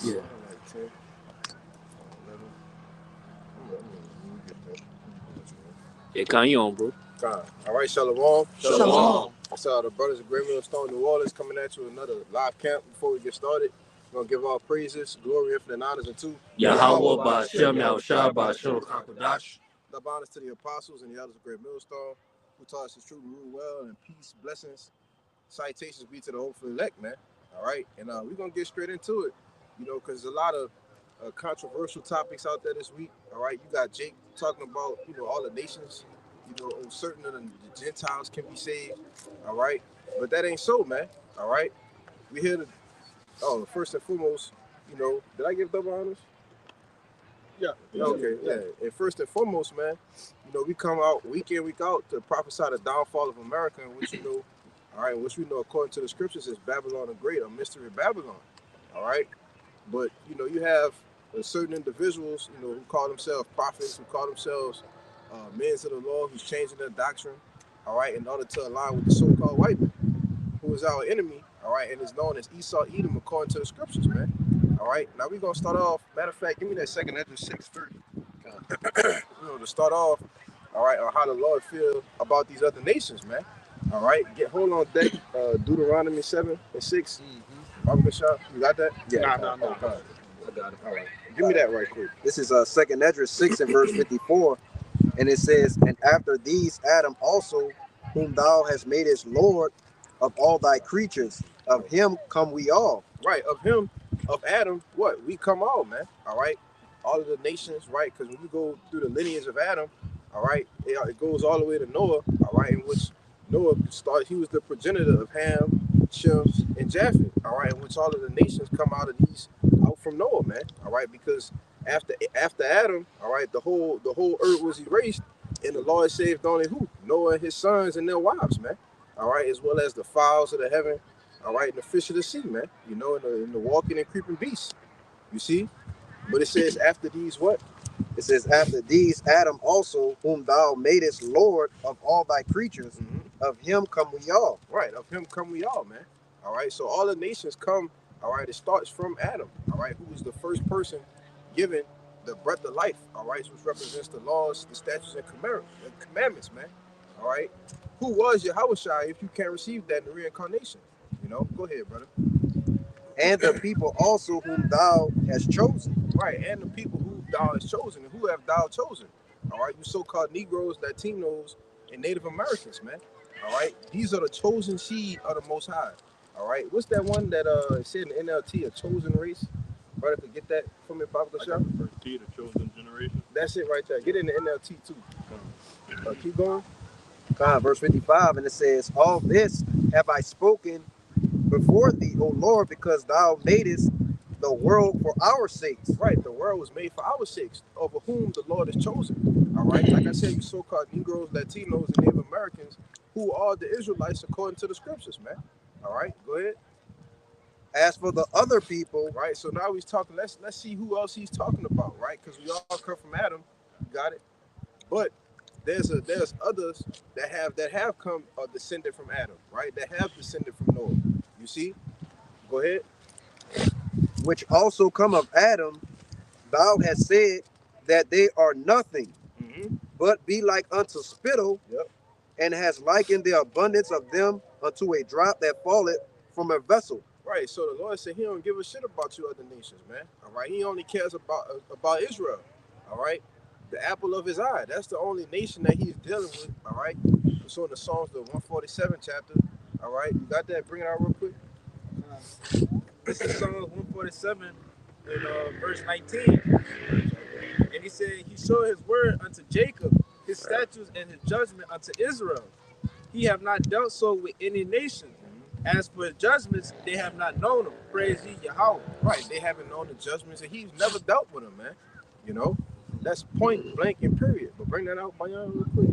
Yeah. Like 10, 11. Yeah, Kanye on, bro. God. All right, Shalom. Shalom. What's up, the brothers of Great Millstone, New Orleans, coming at you with another live camp. Before we get started, we're going to give all praises, glory, infinite honors unto Yahweh Ba'Shem Yahushua Ba'Shem Kakadash. love honors to the apostles and the elders of Great Millstone, who taught us the truth and rule well, and peace, blessings, citations be to the hopeful elect, man. All right, and we're going to get straight into it, because there's a lot of controversial topics out there this week. All right, you got Jake talking about, all the nations, certain of the Gentiles can be saved. All right, but that ain't so, man. All right, we here to, first and foremost, did I give double honors? Yeah. Okay, yeah. And first and foremost, man, we come out week in, week out to prophesy the downfall of America, in which which we know according to the scriptures is Babylon the Great, a mystery of Babylon. All right, but you have certain individuals, who call themselves prophets, who call themselves men of the law, who's changing their doctrine, all right, in order to align with the so-called white man, who is our enemy, all right, and is known as Esau Edom according to the scriptures, man. All right, now we're gonna start off. Matter of fact, give me that second Ezra 6:30. To start off, all right, on how the Lord feel about these other nations, man. All right, hold on deck. Deuteronomy 7:6. Baba Bishop, you got that? Yeah. No. I got it. All right, give me that right quick. This is Second Ezra 6 and verse 54, and it says, "And after these Adam also, whom thou hast made as Lord of all thy creatures, of him come we all." Right, of him, of Adam, what? We come all, man. All right, all of the nations, right? Because when you go through the lineage of Adam, all right, it goes all the way to Noah, all right, in which Noah started. He was the progenitor of Ham, Shem, and Japheth, all right, in which all of the nations come out from Noah, man, all right, because after Adam, all right, the whole earth was erased, and the Lord saved only who? Noah and his sons and their wives, man, all right, as well as the fowls of the heaven, all right, and the fish of the sea, man, and the walking and creeping beasts, you see. But it says after these what? It says, "After these Adam also, whom thou madest Lord of all thy creatures, of him come we all." Right, of him come we all, man. All right, so all the nations come, all right, it starts from Adam, all right, who was the first person given the breath of life, all right, which represents the laws, the statutes, and commandments, man. All right, who was Yahushua if you can't receive that in the reincarnation? Go ahead, brother. "And the people also whom thou hast chosen." Right, and the people who thou hast chosen, and who have thou chosen? All right, you so-called Negroes, Latinos, and Native Americans, man. All right, these are the chosen seed of the Most High. All right, what's that one that said in the NLT, a chosen race? Brother, could get that from me, Papa Kashaf? First T, the chosen generation. That's it right there. Get in the NLT too. Keep going. Verse 55, and it says, "All this have I spoken before thee, O Lord, because thou madest the world for our sakes." Right, the world was made for our sakes, over whom the Lord is chosen. All right, like I said, you so-called Negroes, Latinos, and Native Americans, who are the Israelites according to the scriptures, man. All right, go ahead. "As for the other people," right, so now he's talking. Let's see who else he's talking about, right? Because we all come from Adam, you got it. But there's others that have come descended from Adam, right? That have descended from Noah. You see? Go ahead. "Which also come of Adam, thou hast said that they are nothing, but be like unto spittle, and has likened the abundance of them unto a drop that falleth from a vessel." Right, so the Lord said he don't give a shit about you other nations, man. All right, he only cares about Israel. All right, the apple of his eye. That's the only nation that he's dealing with. All right, so in the Psalms, the 147 chapter. All right, you got that? Bring it out real quick. This is Psalms 147 in verse 19. And he said, "He showed his word unto Jacob, his statutes and his judgment unto Israel. He have not dealt so with any nation. As for his judgments, they have not known them. Praise ye Yahweh." Right, they haven't known the judgments, and he's never dealt with them, man. That's point blank and period. But bring that out by y'all real quick.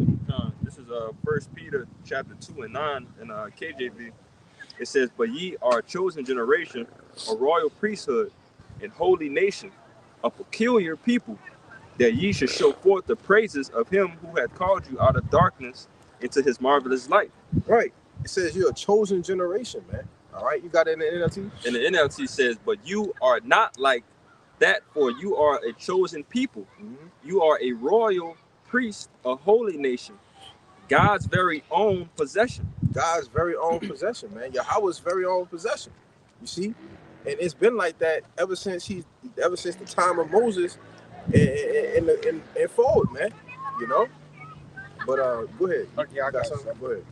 This is 1 Peter chapter 2 and 9 in KJV. It says, "But ye are a chosen generation, a royal priesthood, and holy nation, a peculiar people, that ye should show forth the praises of him who hath called you out of darkness into his marvelous light." Right. It says you're a chosen generation, man. All right, you got it in the NLT? And the NLT says, but you are not like that, for you are a chosen people. You are a royal priest, a holy nation, God's very own possession. God's very own possession, man. Yahweh's very own possession. You see? And it's been like that ever since the time of Moses and forward, man. You know? But go ahead. Okay, I got something. something. Go ahead.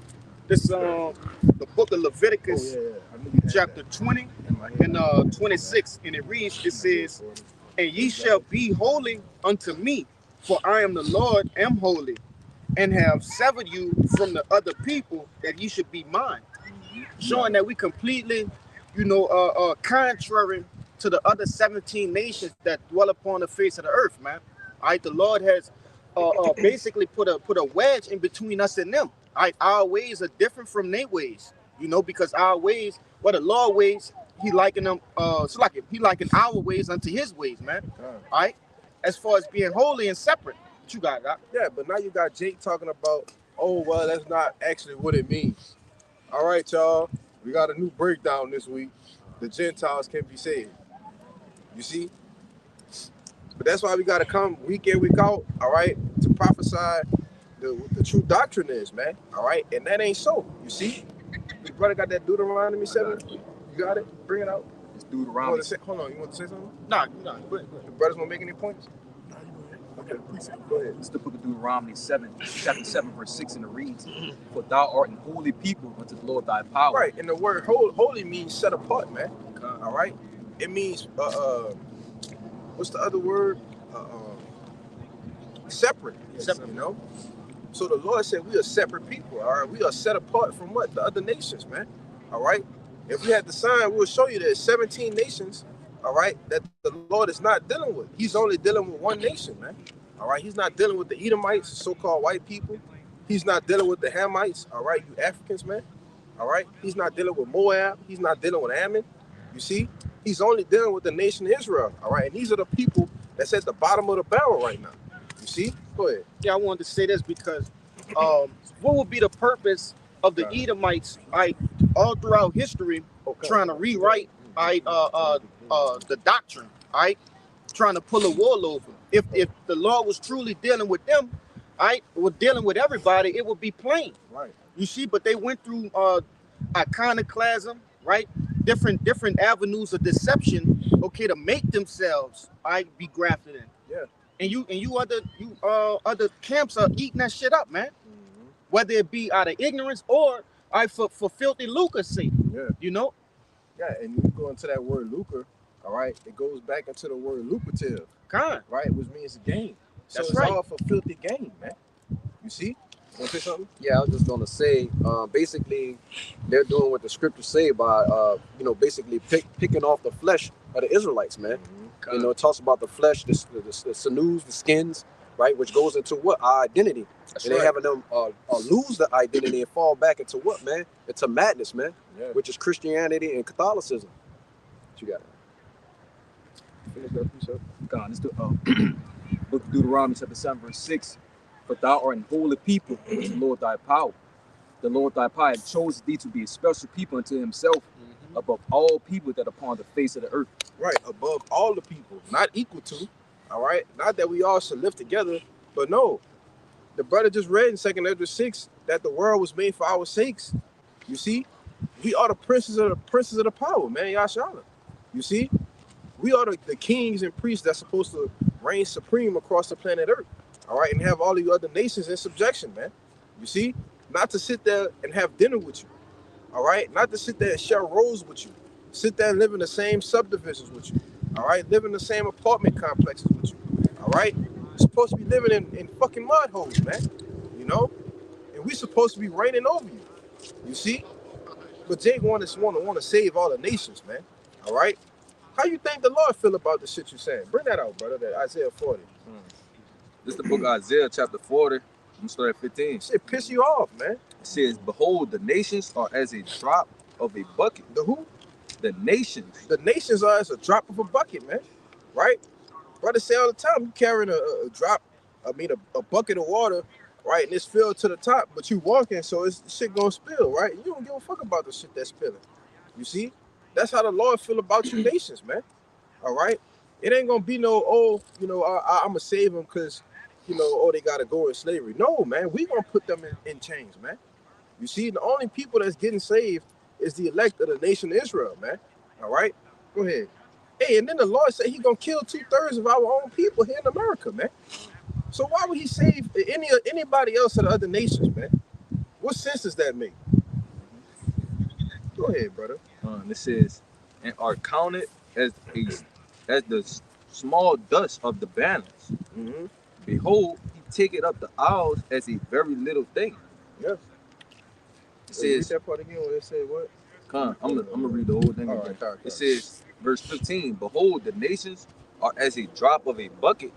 This the book of Leviticus, chapter 20 and 26, and it reads, it says, and ye shall be holy unto me, for I am the Lord, am holy, and have severed you from the other people, that ye should be mine. Showing that we completely, contrary to the other 17 nations that dwell upon the face of the earth, man. All right, the Lord has basically put a wedge in between us and them. All right, our ways are different from their ways, because our ways, the Lord ways, he likened them, he likened our ways unto his ways, man. All right, as far as being holy and separate. What you got, Doc? Yeah, but now you got Jake talking about, oh, well, that's not actually what it means. All right, y'all, we got a new breakdown this week. The Gentiles can be saved. You see? But that's why we got to come week in, week out, all right, to prophesy the true doctrine is, man, all right? And that ain't so, you see? Your brother got that Deuteronomy 7? You got it? Bring it out. It's Deuteronomy. Hold on, you want to say something? Nah, go ahead. The brothers want to make any points? Okay, go ahead. It's the book of Deuteronomy chapter 7, verse 6, and it reads, for thou art an holy people unto the Lord thy power. Right, and the word holy means set apart, man. All right? It means, what's the other word? Separate, you know? So the Lord said we are separate people, all right? We are set apart from what? The other nations, man, all right? If we had the sign, we'll show you there's 17 nations, all right, that the Lord is not dealing with. He's only dealing with one nation, man, all right? He's not dealing with the Edomites, so-called white people. He's not dealing with the Hamites, all right, you Africans, man, all right? He's not dealing with Moab. He's not dealing with Ammon, you see? He's only dealing with the nation Israel, all right? And these are the people that's at the bottom of the barrel right now, you see? Go ahead. Yeah, I wanted to say this because what would be the purpose of the Edomites, all throughout history, trying to rewrite, the doctrine, trying to pull a wool over? If the Lord was truly dealing with them, was dealing with everybody, it would be plain. Right. You see, but they went through iconoclasm, right? Different avenues of deception, okay, to make themselves, be grafted in. Yeah. And you other camps are eating that shit up, man. Mm-hmm. Whether it be out of ignorance or for filthy lucre's sake. Yeah. You know? Yeah, and you go into that word lucre, all right, it goes back into the word lucrative. Right, which means gain. So That's it's right. all for filthy gain, man. You see? Want to say something? Yeah, I was just gonna say, basically, they're doing what the scriptures say by, basically picking off the flesh of the Israelites, man. Mm-hmm. It talks about the flesh, the sinews, the skins, right, which goes into what? Our identity. That's and right. they having them lose the identity and fall back into what, man? Into madness, man. Yeah. Which is Christianity and Catholicism. What you got? Finish that piece up. God, it's the book of Deuteronomy chapter 7, verse 6. For thou art an holy people unto the Lord thy power. The Lord thy power hath chosen thee to be a special people unto himself, above all people that are upon the face of the earth. Right, above all the people, not equal to, all right? Not that we all should live together, but no. The brother just read in 2 Ezra 6 that the world was made for our sakes. You see? We are the princes of the power, man, Yashala. You see? We are the kings and priests that's supposed to reign supreme across the planet Earth, all right? And have all the other nations in subjection, man. You see? Not to sit there and have dinner with you, all right? Not to sit there and share rows with you. Sit there and live in the same subdivisions with you, all right? Live in the same apartment complexes with you, all right? We're supposed to be living in fucking mud holes, man, you know? And we're supposed to be reigning over you, you see? But Jake want to save all the nations, man, all right? How you think the Lord feel about the shit you saying? Bring that out, brother, that Isaiah 40. This is the book of Isaiah chapter 40. I'm starting at 15. Shit piss you off, man. It says, behold, the nations are as a drop of a bucket. The who? The nations. The nations are as a drop of a bucket, man, right? Brothers say all the time, you carrying a bucket of water, right, and it's filled to the top, but you walking, so it's shit gonna spill, right? You don't give a fuck about the shit that's spilling. You see, that's how the Lord feel about you nations, man. All right, it ain't gonna be no, oh, you know, I'm gonna save them because, you know, oh, they gotta go in slavery. No, man, we gonna put them in chains, man. You see, the only people that's getting saved is the elect of the nation of Israel, man. All right, go ahead. Hey, and then the Lord said He gonna kill 2/3 of our own people here in America, man. So why would He save anybody else of the other nations, man? What sense does that make? Go ahead, brother. It says, and are counted as the small dust of the balance. Mm-hmm. Behold, he taketh up the isles as a very little thing. Yeah. It Read says, that part again where it said what? I'm gonna read the whole thing All again. right. It says, verse 15, behold, the nations are as a drop of a bucket,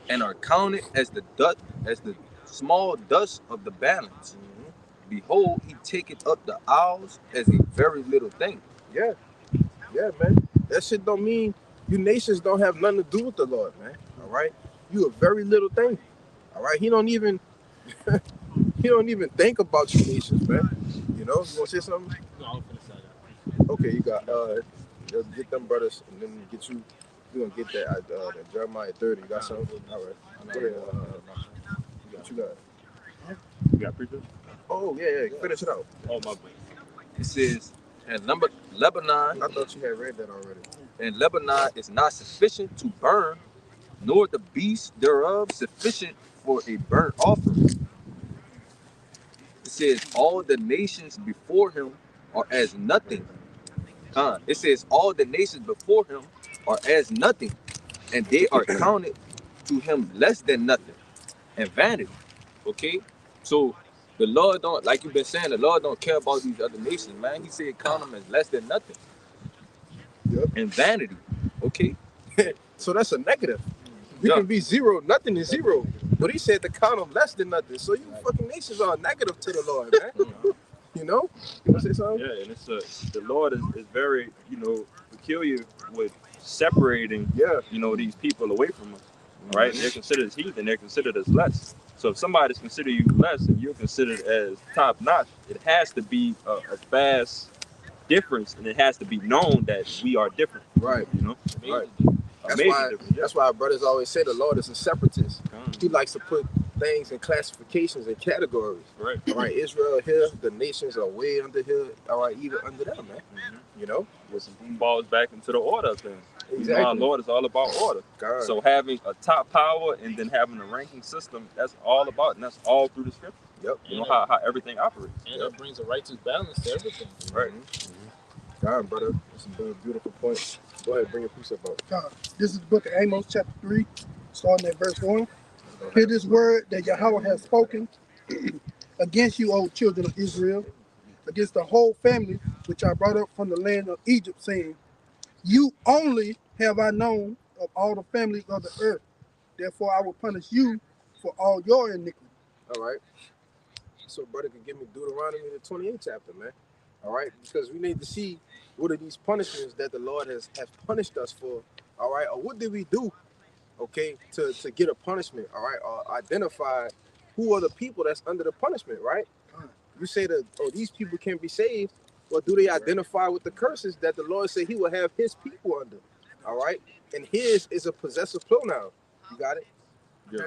and are counted as the small dust of the balance. Mm-hmm. Behold, he taketh up the isles as a very little thing. Yeah, man. That shit don't mean you nations don't have nothing to do with the Lord, man. All right, you a very little thing. All right, He don't even think about you nations, man. You know, you want to say something? No, I'm finna say that. Okay, you got just get them brothers, and then get you. You gonna get that Jeremiah 30. You got something? All right. Go ahead. What you got? You got preachers? Oh yeah. Finish it out. Oh, my bad. It says, and Lebanon, I thought you had read that already. and Lebanon is not sufficient to burn, nor the beast thereof sufficient for a burnt offering. It says, all the nations before him are as nothing. It says, all the nations before him are as nothing, and they are counted to him less than nothing, and vanity. Okay? So the Lord don't, like you've been saying, the Lord don't care about these other nations, man. He said count them as less than nothing. Yep. And vanity. Okay? So that's a negative. We can be zero, nothing is zero. But He said to count them less than nothing. So you fucking nations are negative to the Lord, man. You know? You want to say something? Yeah, and it's the Lord is very, peculiar with separating, these people away from us. Right? And they're considered as heathen, they're considered as less. So if somebody's considered you less and you're considered as top notch, it has to be a vast difference, and it has to be known that we are different. Right. Right. Amazing. That's why our brothers always say the Lord is a separatist. He likes to put things in classifications and categories. Right. All right, Israel here, the nations are way under here. All right, even under them, man. Mm-hmm. You know? Which falls back into the order of things. Exactly. Our Lord is all about order. God. So having a top power and then having a ranking system, that's all about, and that's all through the scripture. Yep. You know how everything operates. And that brings a righteous balance to everything. Right. God, brother. That's a beautiful point. Go ahead, bring your precept up. This is the book of Amos, chapter 3, starting at verse 1. Hear this word that Yahweh has spoken against you, O children of Israel, against the whole family which I brought up from the land of Egypt, saying, you only have I known of all the families of the earth. Therefore I will punish you for all your iniquity. All right. So brother can give me Deuteronomy the 28th chapter, man. All right, because we need to see what are these punishments that the Lord has punished us for. All right, or what did we do, okay, to get a punishment? All right, or identify who are the people that's under the punishment, right? You say that, oh, these people can't be saved. Well, do they identify with the curses that the Lord said He will have His people under? All right, and His is a possessive pronoun. You got it? Yeah.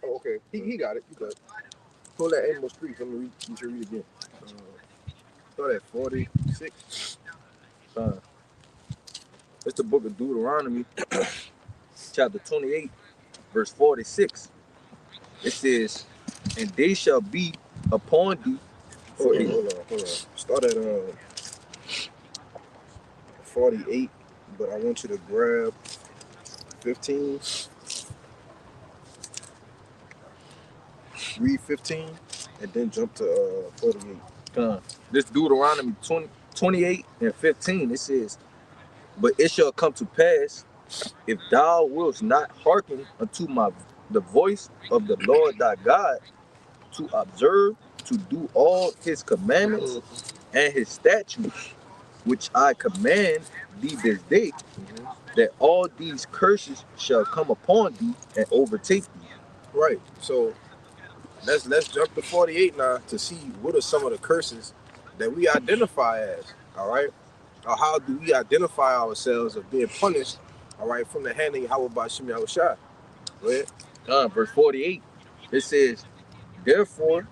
Oh, okay. He got it. You got it. Pull that Amos 3. Let me read. You should read again. Start at 46. It's the book of Deuteronomy, chapter 28, verse 46. It says, and they shall be upon thee for Hold on. Start at 48, but I want you to grab 15. Read 15, and then jump to 48. This Deuteronomy 28 and 15, it says, but it shall come to pass, if thou wilt not hearken unto the voice of the Lord thy God, to observe, to do all his commandments and his statutes, which I command thee this day, that all these curses shall come upon thee and overtake thee. Right. So let's jump to 48 now to see what are some of the curses that we identify as. All right. Or how do we identify ourselves of being punished, all right, from the hand of Yahweh Bashim Yahushua? Go ahead. Verse 48. It says, therefore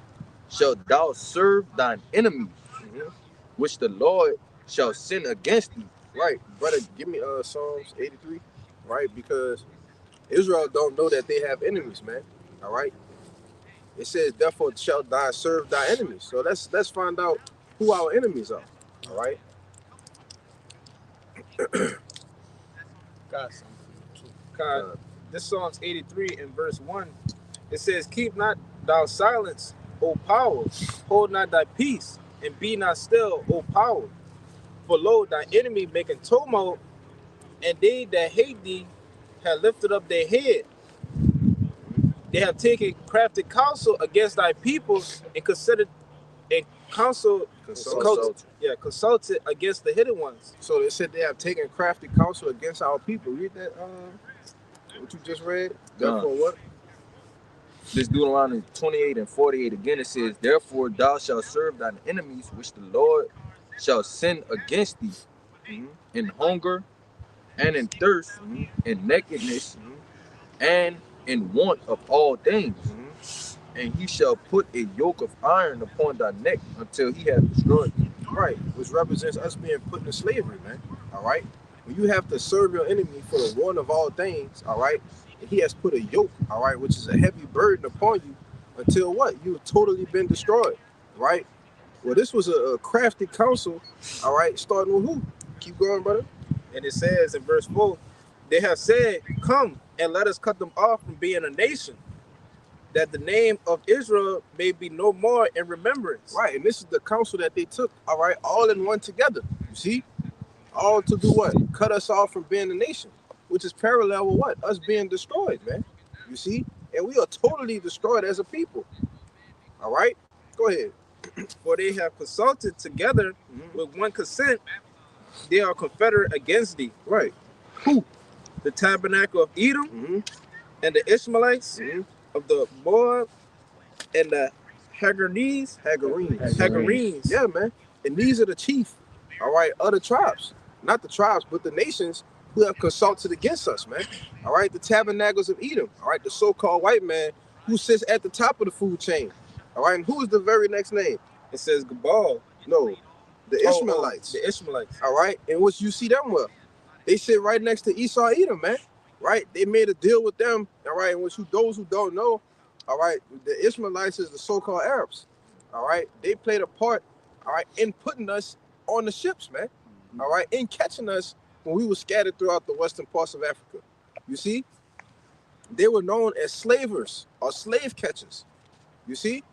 shalt thou serve thine enemies, which the Lord shall send against thee. Right, brother, give me Psalms 83, right? Because Israel don't know that they have enemies, man. All right. It says, therefore shalt thou serve thy enemies. So let's find out who our enemies are. All right. Got something. God, this Psalms 83 in verse 1, it says, keep not thou silence, O power, hold not thy peace, and be not still, O power. For lo, thy enemy making tumult, and they that hate thee have lifted up their head. They have taken crafty counsel against thy people and consulted against the hidden ones. So they said they have taken crafty counsel against our people. Read that, what you just read. Therefore, what? This Deuteronomy 28 and 48 again. It says, therefore thou shalt serve thine enemies, which the Lord shall send against thee, in hunger and in thirst, in nakedness, and in want of all things. And he shall put a yoke of iron upon thy neck until he hath destroyed thee. Right, which represents us being put into slavery, man. All right. When you have to serve your enemy for the one of all things, all right, and he has put a yoke, all right, which is a heavy burden upon you until what? You've totally been destroyed, right? Well, this was a crafty counsel, all right, starting with who? Keep going, brother. And it says in verse 4, they have said, come and let us cut them off from being a nation, that the name of Israel may be no more in remembrance. Right, and this is the counsel that they took, all right, all in one together. You see? All to do what? Cut us off from being a nation, which is parallel with what? Us being destroyed, man. You see? And we are totally destroyed as a people. All right? Go ahead. For they have consulted together with one consent, they are confederate against thee. Right. Who? The tabernacle of Edom and the Ishmaelites of the Moab and the Hagarenes. Yeah, man. And these are the chief, all right, other tribes. Not the tribes, but the nations who have consulted against us, man. All right, the tabernacles of Edom. All right, the so-called white man who sits at the top of the food chain. All right, and who is the very next name? It says Gabal. No, the Ishmaelites. The Ishmaelites. All right, and what you see them with? They sit right next to Esau, Edom, man. Right? They made a deal with them. All right, and those who don't know, all right, the Ishmaelites is the so-called Arabs. All right, they played a part, all right, in putting us on the ships, man. All right, in catching us when we were scattered throughout the western parts of Africa. You see, they were known as slavers or slave catchers. You see,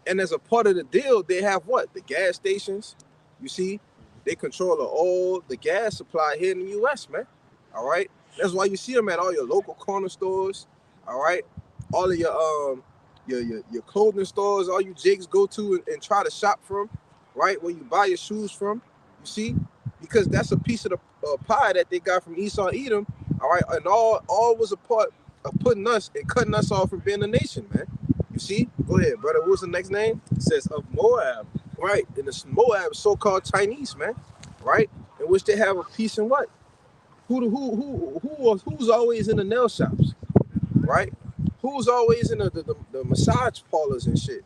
and as a part of the deal, they have what? The gas stations. You see, they control the oil, the gas supply here in the U.S., man. All right, that's why you see them at all your local corner stores. All right, all of your clothing stores, all you jigs go to and try to shop from, right? Where you buy your shoes from. You see, because that's a piece of the pie that they got from Esau, Edom. All right, and all was a part of putting us and cutting us off from being a nation, man. You see? Go ahead, brother. What was the next name? It says of Moab. Right, and the Moab is so-called Chinese, man. Right, in which they have a piece in what? Who's always in the nail shops? Right? Who's always in the massage parlors and shit?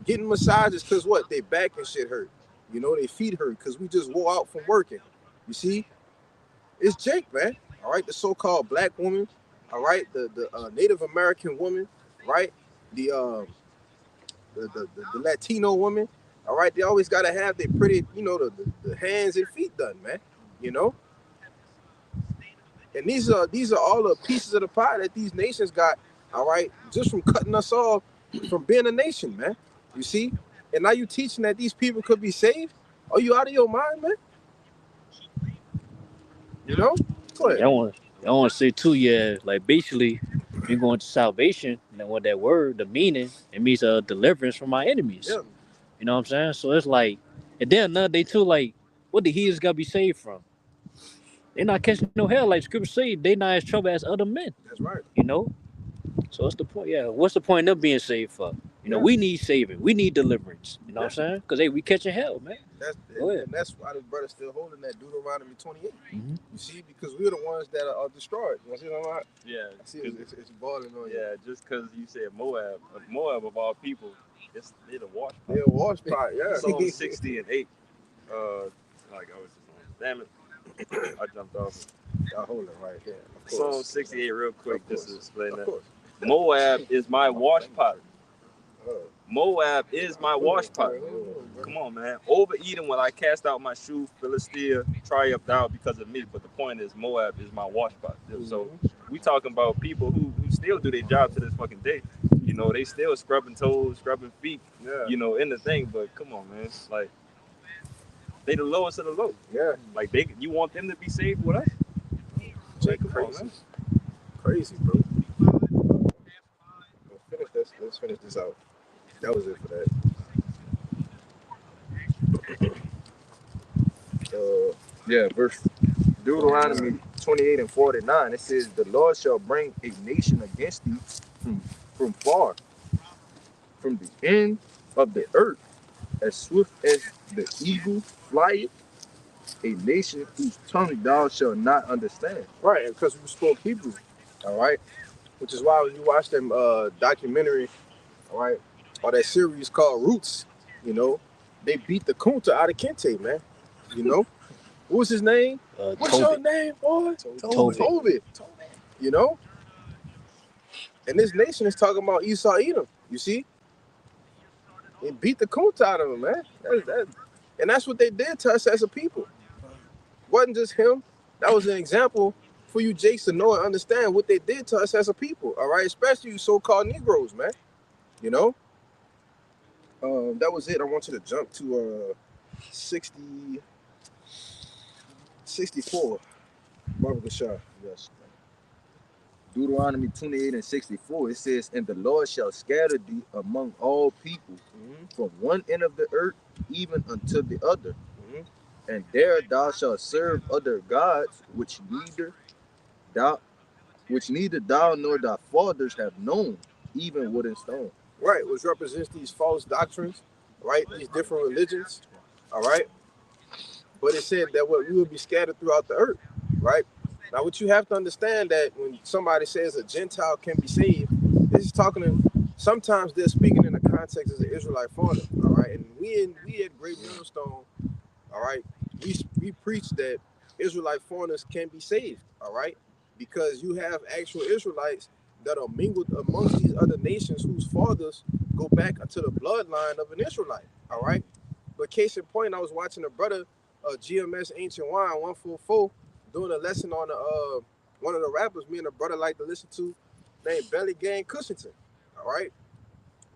Getting massages because what? They back and shit hurt. You know, they feet hurt because we just wore out from working. You see? It's Jake, man. All right, the so-called black woman. All right, the Native American woman. Right, the Latino woman. All right, they always gotta have their pretty, you know, the hands and feet done, man. You know. And these are all the pieces of the pie that these nations got. All right, just from cutting us off from being a nation, man. You see. And now you teaching that these people could be saved? Are you out of your mind, man? You know? Go ahead. I want to say too, yeah, like basically, you're going to salvation, and what that word, the meaning, it means deliverance from my enemies. Yeah. You know what I'm saying? So it's like, and then another day too, like, what the heathens got to be saved from? They're not catching no hell, like Scripture say, they not as trouble as other men. That's right. You know? So what's the point? Yeah, what's the point of being saved for? You know, we need saving. We need deliverance. You know what I'm saying? Because, hey, we catching hell, man. And that's why this brother's still holding that Deuteronomy 28. Mm-hmm. You see, because we're the ones that are destroyed. You see what I'm saying? Yeah. I see it's balling on you. Yeah, just because you said Moab of all people, they're the wash pot. They're a wash pot, yeah. Psalm 60 and 8. Like I was just on. Damn it. I jumped off. I'll hold it right there. Psalm 68 real quick just to explain that. Moab is my wash pot. Moab is my wash pot. Come on, man. Over Edom when I cast out my shoe, Philistia triumphed out because of me. But the point is, Moab is my wash pot. So we talking about people who still do their job to this fucking day. You know, they still scrubbing toes, scrubbing feet. Yeah. You know, in the thing. But come on, man. Like they the lowest of the low. Yeah. Like you want them to be saved with us? Like, crazy. Crazy, bro. Let's finish this out. That was it for that. Verse Deuteronomy 28 and 49. It says, "The Lord shall bring a nation against thee from far, from the end of the earth, as swift as the eagle flieth, a nation whose tongue thou shalt not understand." Right, because we spoke Hebrew. All right, which is why when you watch them documentary, all right, or that series called Roots, you know, they beat the Kunta out of Kente, man. You know, what was his name? What's your name, boy? Toby. You know, and this nation is talking about Esau Edom. You see, they beat the Kunta out of him, man. And that's what they did to us as a people. Wasn't just him. That was an example for you Jakes to know and understand what they did to us as a people, all right? Especially you so-called Negroes, man. You know? That was it. I want you to jump to 64. Barbara Shah. Yes. Deuteronomy 28 and 64, it says, "And the Lord shall scatter thee among all people, from one end of the earth even unto the other. And there thou shalt serve other gods, which neither thou nor thy fathers have known, even wood and stone." Right, which represents these false doctrines, right? These different religions, all right? But it said that we will be scattered throughout the earth, right? Now, what you have to understand that when somebody says a Gentile can be saved, this is sometimes they're speaking in the context as an Israelite foreigner, all right? And we at Great Millstone, all right, we preach that Israelite foreigners can be saved, all right? Because you have actual Israelites that are mingled amongst these other nations whose fathers go back into the bloodline of an Israelite, all right? But case in point, I was watching a brother, GMS Ancient Wine 144, doing a lesson on one of the rappers me and a brother like to listen to, named Belly Gang Cushington, all right?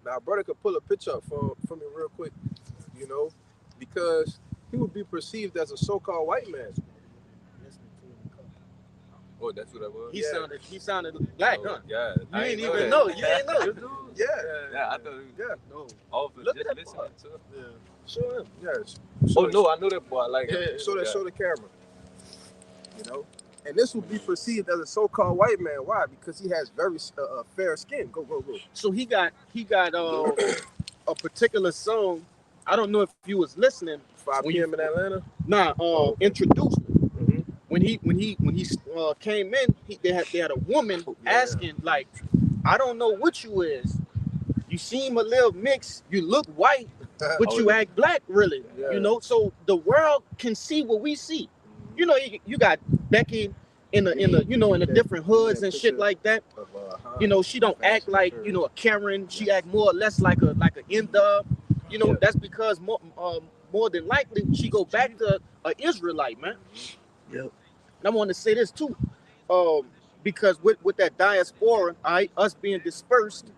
Now, a brother could pull a picture up for me real quick, you know, because he would be perceived as a so-called white man. Oh, that's what that was? He sounded black, huh? Yeah. You ain't even know. You ain't know. Yeah, I thought it was, no. all for Look just at that listening boy. to it. Yeah. Show him. Yeah. Oh, no, I know that boy. I like it. Show the camera. You know? And this will be perceived as a so-called white man. Why? Because he has very fair skin. Go. So he got a particular song. I don't know if you was listening. 5 p.m. in Atlanta. Nah, introduced me. When he came in, they had a woman asking, like, "I don't know what you is. You seem a little mixed. You look white, but you act black, really. Yeah. You know, so the world can see what we see. You know, you got Becky in the different hoods and shit like that. You know, she don't act like, you know, a Karen. She act more or less like a N-dub. You know, that's because more than likely she go back to an Israelite, man. Yep. And I want to say this too, because with that diaspora, us being dispersed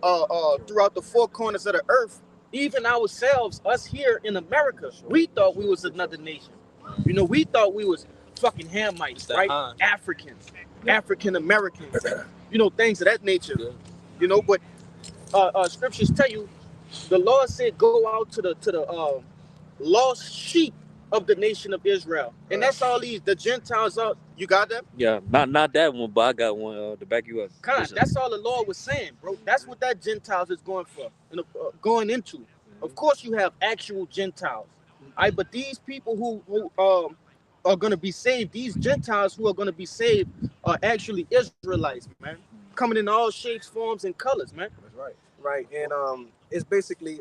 throughout the four corners of the earth, even ourselves, us here in America, we thought we was another nation. You know, we thought we was fucking Hamites, right? Africans, African Americans, you know, things of that nature. You know, but scriptures tell you, the Lord said, "Go out to the lost sheep of the nation of Israel," and that's all the Gentiles are. You got that? Yeah, not that one, but I got one to back you up. That's all the Lord was saying, bro. That's what that Gentiles is going for, and going into. Of course, you have actual Gentiles, But these people who are going to be saved, these Gentiles who are going to be saved, are actually Israelites, man, coming in all shapes, forms, and colors, man. That's right. Right, and it's basically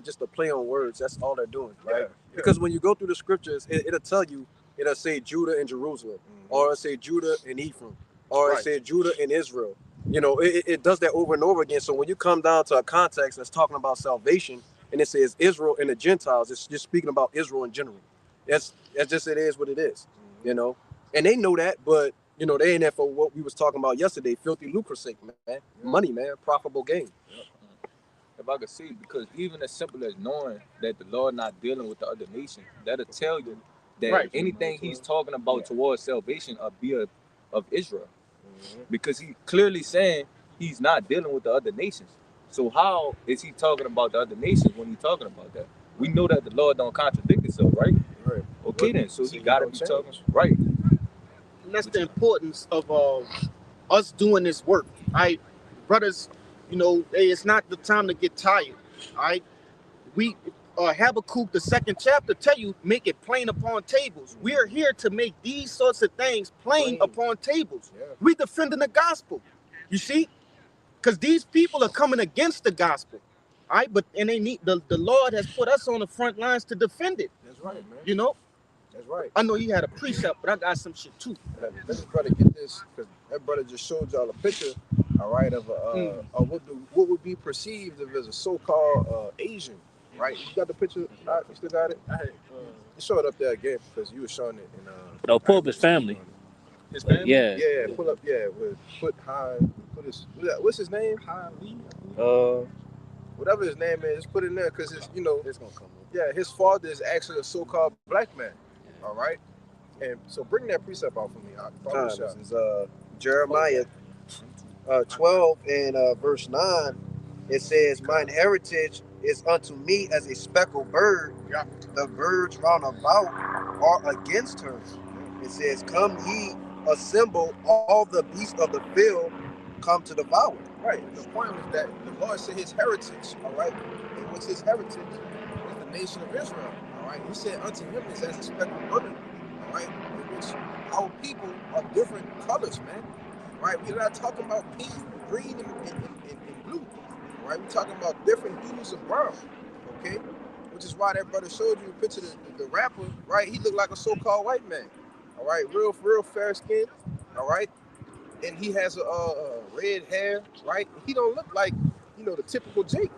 just a play on words. That's all they're doing, right? Yeah. Because when you go through the scriptures, it'll tell you, it'll say Judah and Jerusalem, or it'll say Judah and Ephraim, or it'll say Judah and Israel. You know, it does that over and over again. So when you come down to a context that's talking about salvation, and it says Israel and the Gentiles, it's just speaking about Israel in general. That's just, it is what it is, you know. And they know that, but you know, they ain't there for what we was talking about yesterday, filthy lucre's sake, man. Money, man, profitable gain. If I could see, because even as simple as knowing that the Lord not dealing with the other nations, that'll tell you that anything he's talking about towards salvation of Israel. Because he clearly saying he's not dealing with the other nations. So how is he talking about the other nations when he's talking about that? We know that the Lord don't contradict himself, right? Right. Okay, then. So he got to be talking right. And that's the importance of us doing this work. Brothers, you know, it's not the time to get tired. All right. We Habakkuk, the 2nd chapter, tell you, make it plain upon tables. We are here to make these sorts of things plain upon tables. Yeah. We defending the gospel. You see? Because these people are coming against the gospel. All right, and they need the Lord has put us on the front lines to defend it. That's right, man. You know? That's right. I know you had a precept, but I got some shit too. Let this brother get this, because that brother just showed y'all a picture, all right, of what would be perceived as a so-called Asian, right? You got the picture? You still got it? Show it up there again, because you were showing it. No, pull up his family. His family? Yeah. Yeah, pull up. Yeah, what's his name? Han Lee. Whatever his name is, put it in there, because it's, you know, it's gonna come up. Yeah, his father is actually a so-called black man. All right, and so bring that precept out for me. This is Jeremiah 12 and verse 9. It says, "Mine heritage is unto me as a speckled bird. The birds round about are against her." It says, "Come ye, assemble all the beasts of the field, come to devour." Right. The point was that the Lord said his heritage. All right, and what's his heritage? Is the nation of Israel. All right. He said unto him is as a speckled bird. All right. In which our people are different colors, man. Right. We're not talking about pink, green, and blue. All right. We're talking about different hues of brown. Okay. Which is why that brother showed you a picture of the rapper. Right. He looked like a so-called white man. All right. Real fair skin. All right. And he has a red hair. Right. He don't look like, you know, the typical Jake.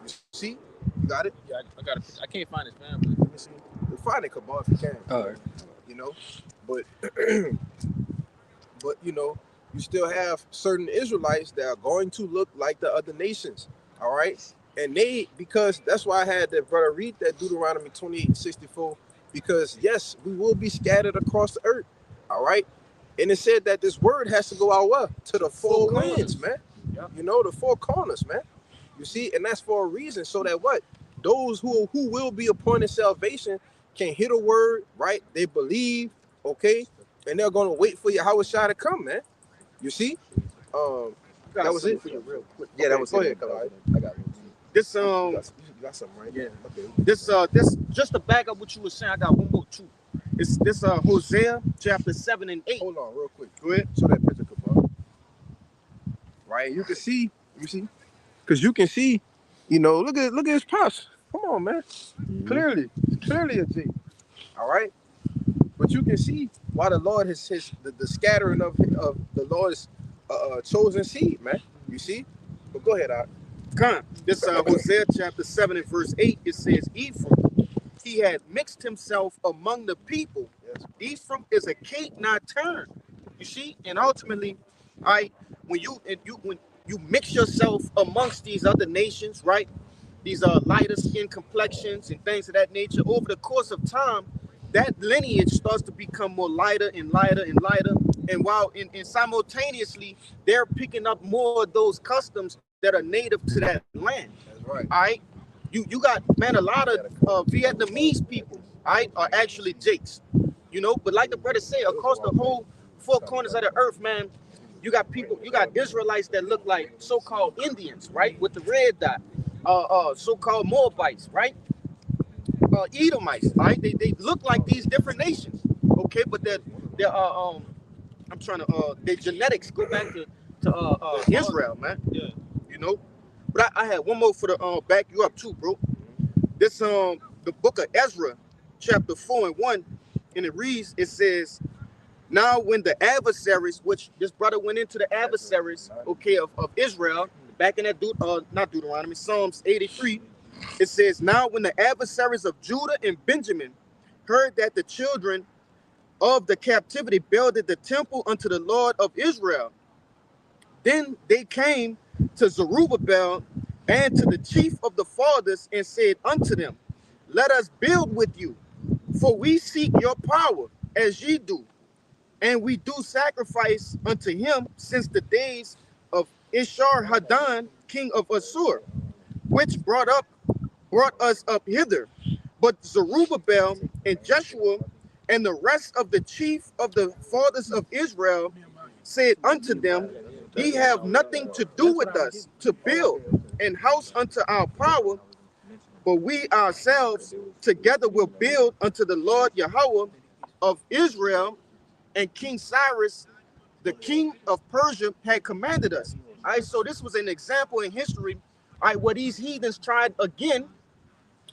You see? You got it? Yeah, I got it. I can't find his family. Let me see. You'll find it, Kabal, if you can. All right. You know, but you know, you still have certain Israelites that are going to look like the other nations. All right, and because that's why I had that brother read that Deuteronomy 28:64, because yes, we will be scattered across the earth. All right, and it said that this word has to go out where? To the four winds, man. Yeah. You know, the four corners, man. You see, and that's for a reason, so that what? Those who will be appointed salvation can hear the word, right? They believe, okay? And they're going to wait for Yahushua to come, man. You see? That was it. Real quick. Yeah, that was it. Ahead, I got it. This you got something right? Yeah. Okay. This just to back up what you were saying, I got one more too. It's this Hosea chapter 7 and 8. Hold on, real quick. Go ahead. Show that picture, Kabal. Right, you can see. You see? Because you can see, you know, look at his pops. Come on, man. Clearly a G. All right. But you can see why the Lord has the scattering of the Lord's chosen seed, man. You see? But go ahead, Art. This Hosea chapter 7 and verse 8, it says, Ephraim, he had mixed himself among the people. Yes. Ephraim is a cake not turned. You see? And ultimately, when you mix yourself amongst these other nations, right? These lighter skin complexions and things of that nature, over the course of time, that lineage starts to become more lighter and lighter and lighter. And while and simultaneously, they're picking up more of those customs that are native to that land. That's right. All right. You got, man, a lot of Vietnamese people, all right, are actually Jakes. You know, but like the brother said, across the whole four corners of the earth, man, you got people, you got Israelites that look like so-called Indians, right? With the red dot. So-called Moabites, right? Edomites. All right, they look like these different nations. Okay, but they're I'm trying to their genetics go back to Israel, man. Yeah. You know, but I had one more for the back you up too, bro. This the book of Ezra, chapter 4:1, and it reads, it says, now when the adversaries, which this brother went into the adversaries, okay, of Israel, back in that not Deuteronomy, Psalms 83, it says, now when the adversaries of Judah and Benjamin heard that the children of the captivity builded the temple unto the Lord of Israel, then they came to Zerubbabel and to the chief of the fathers and said unto them, let us build with you, for we seek your power as ye do, and we do sacrifice unto him since the days of Ishar-Hadon, king of Assur, which brought us up hither. But Zerubbabel and Jeshua and the rest of the chief of the fathers of Israel said unto them, ye have nothing to do with us to build an house unto our power, but we ourselves together will build unto the Lord Yahweh of Israel, and King Cyrus, the king of Persia, had commanded us. All right, so this was an example in history, all right, where these heathens tried again.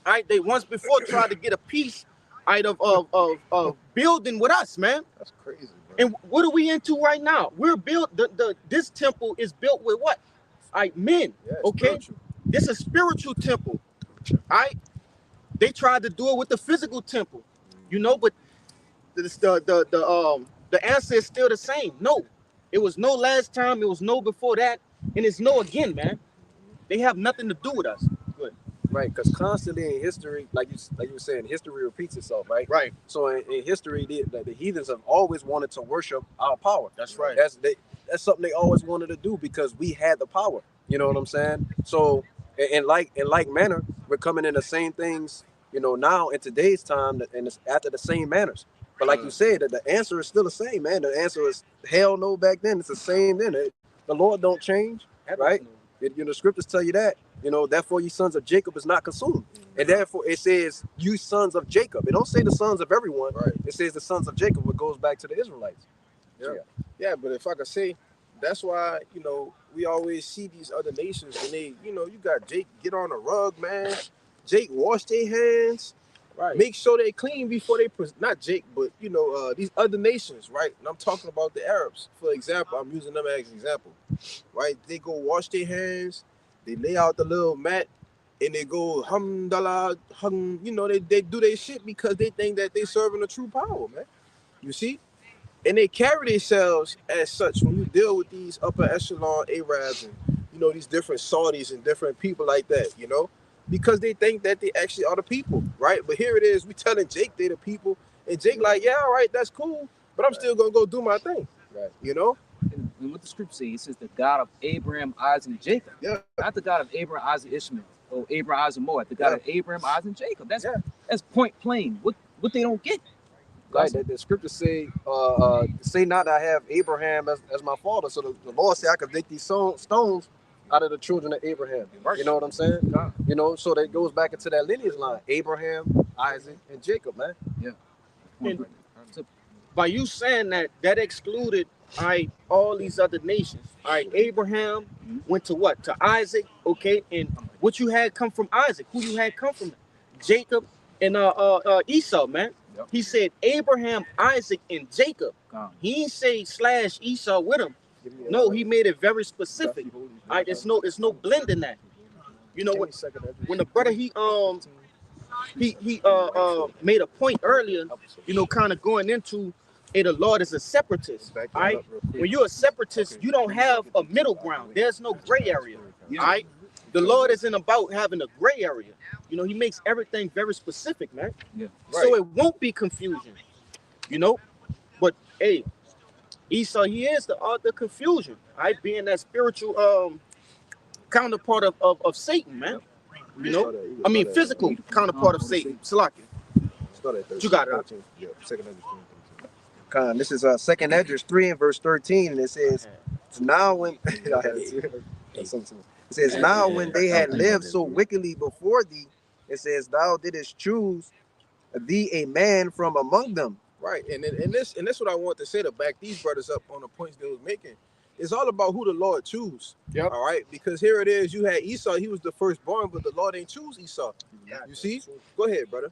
All right, they once before tried to get a piece, all right, of building with us, man. That's crazy, bro. And what are we into right now? We're built. This temple is built with what? All right, men. Yeah, okay, spiritual. this is a spiritual temple. All right, they tried to do it with the physical temple, you know, but the answer is still the same. No, it was no last time. It was no before that, and it's no again, man. They have nothing to do with us. Good. Right, because constantly in history, like you were saying, history repeats itself, right? Right. So in history, the heathens have always wanted to worship our power. That's right. That's something they always wanted to do because we had the power. You know what I'm saying? So in like manner, we're coming in the same things, you know, now in today's time, and it's after the same manners. But like you said, that the answer is still the same, man. The answer is hell no back then. It's the same then. The Lord don't change, right? You know, the scriptures tell you that. You know, therefore you sons of Jacob is not consumed. And therefore it says you sons of Jacob. It don't say the sons of everyone. Right. It says the sons of Jacob, which goes back to the Israelites. Yeah, but if I could say, that's why, you know, we always see these other nations and they, you know, you got Jake get on the rug, man. Jake wash their hands. Right. Make sure they clean before they not Jake, but you know, these other nations, right? And I'm talking about the Arabs, for example. I'm using them as an example, right? They go wash their hands, they lay out the little mat, and they go hamdallah, you know, they do their shit because they think that they serving a true power, man. You see, and they carry themselves as such when you deal with these upper echelon Arabs and you know these different Saudis and different people like that, you know. Because they think that they actually are the people, right? But here it is, we telling Jake they the people, and Jake like, yeah, all right, that's cool, but I'm still gonna go do my thing, right? You know. And what the scripture says, it says the God of Abraham, Isaac, and Jacob. Yeah. Not the God of Abraham, Isaac, Ishmael, or Abraham, Isaac, Moab. The God of Abraham, Isaac, and Jacob. That's point plain. What they don't get. Right. The scriptures say, say not I have Abraham as my father. So the Lord said I could take these stones out of the children of Abraham. You know what I'm saying? Yeah. You know, so that goes back into that lineage line. Abraham, Isaac, and Jacob, man. Yeah. And by you saying that excluded all these other nations. All right, Abraham went to what? To Isaac, okay? And what you had come from Isaac, who you had come from? Jacob and Esau, man. Yep. He said Abraham, Isaac, and Jacob. He didn't say / Esau with him. No, he made it very specific. All right, there's no blend in that. You know what? When the brother he made a point earlier, you know, kind of going into the Lord is a separatist. All right, when you're a separatist, you don't have a middle ground. There's no gray area. All right, the Lord isn't about having a gray area. You know, he makes everything very specific, man. Yeah. Right. So it won't be confusion. You know, but hey. Esau, he is the author of confusion, right? Being that spiritual counterpart of Satan, man. You know, I mean, physical counterpart of Satan. Salaki. You got it. Yeah, this is 2nd Esdras 3 and verse 13, and it says, "Now when it says now when they had lived so wickedly before thee, It says, thou didst choose thee a man from among them. Right, and this what I want to say to back these brothers up on the points they was making. It's all about who the Lord choose. Yep. All right, because here it is. You had Esau. He was the firstborn, but the Lord ain't choose Esau. You see? Go ahead, brother.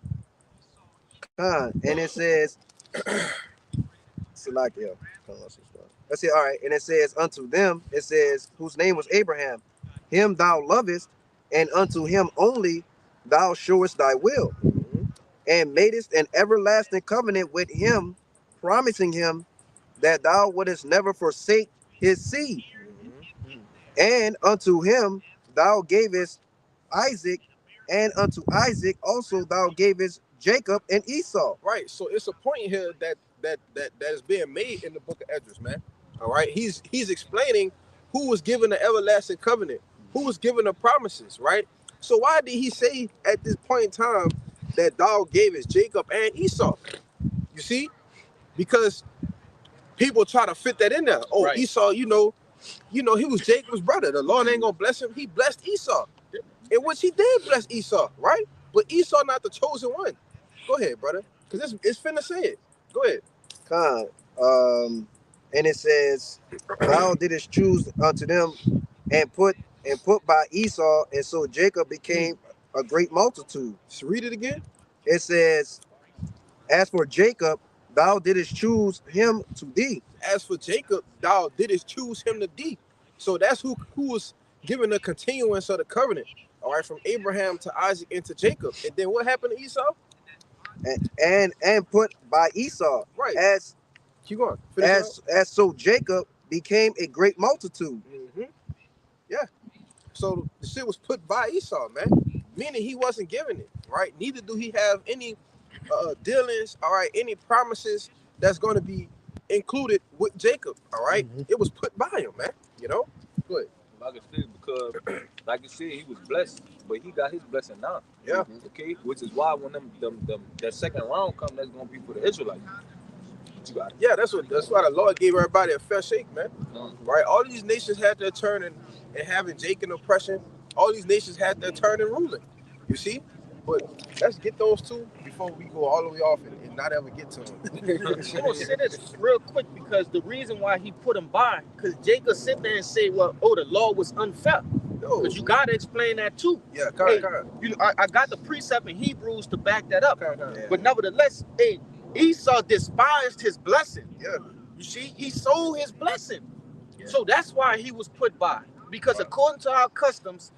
And it says, Salakia. Let's see. All right, and it says, unto them, it says, whose name was Abraham, him thou lovest, and unto him only thou showest thy will, and madest an everlasting covenant with him, promising him that thou wouldest never forsake his seed. And unto him thou gavest Isaac, and unto Isaac also thou gavest Jacob and Esau. Right. So it's a point here that is being made in the book of Esdras, man. All right. He's explaining who was given the everlasting covenant, who was given the promises, right? So why did he say at this point in time that thou gavest Jacob and Esau? You see? Because people try to fit that in there. Oh, right. Esau, you know, he was Jacob's brother. The Lord ain't gonna bless him. He blessed Esau, in which he did bless Esau, right? But Esau not the chosen one. Go ahead, brother, because it's finna say it. Go ahead. And it says, thou didst choose unto them and put by Esau, and so Jacob became a great multitude. Just read it again. It says, as for Jacob, thou didst choose him to thee. As for Jacob, thou didst choose him to thee. So that's who was given the continuance of the covenant. All right, from Abraham to Isaac and to Jacob. And then what happened to Esau? And put by Esau. Right. As keep going. As so Jacob became a great multitude. Yeah. So the shit was put by Esau, man. Meaning he wasn't giving it, right? Neither do he have any dealings, all right, any promises that's going to be included with Jacob, all right? It was put by him, man. You know? Go ahead. Like I said, because like you said, he was blessed, but he got his blessing now. Yeah. Okay, which is why when that second round come, that's gonna be for the Israelites. You got it. Yeah, that's why the Lord gave everybody a fair shake, man. Right? All these nations had their turn in having Jake in oppression. All these nations had their turn in ruling. You see? But let's get those two before we go all the way off and not ever get to them. I'm gonna say this real quick because the reason why he put him by, because Jacob sit there and say, well, the law was unfair. Because you gotta explain that too. Yeah, you know, I got the precept in Hebrews to back that up. But nevertheless, Esau despised his blessing. Yeah. You see, he sold his blessing. Yeah. So that's why he was put by. Because according to our customs,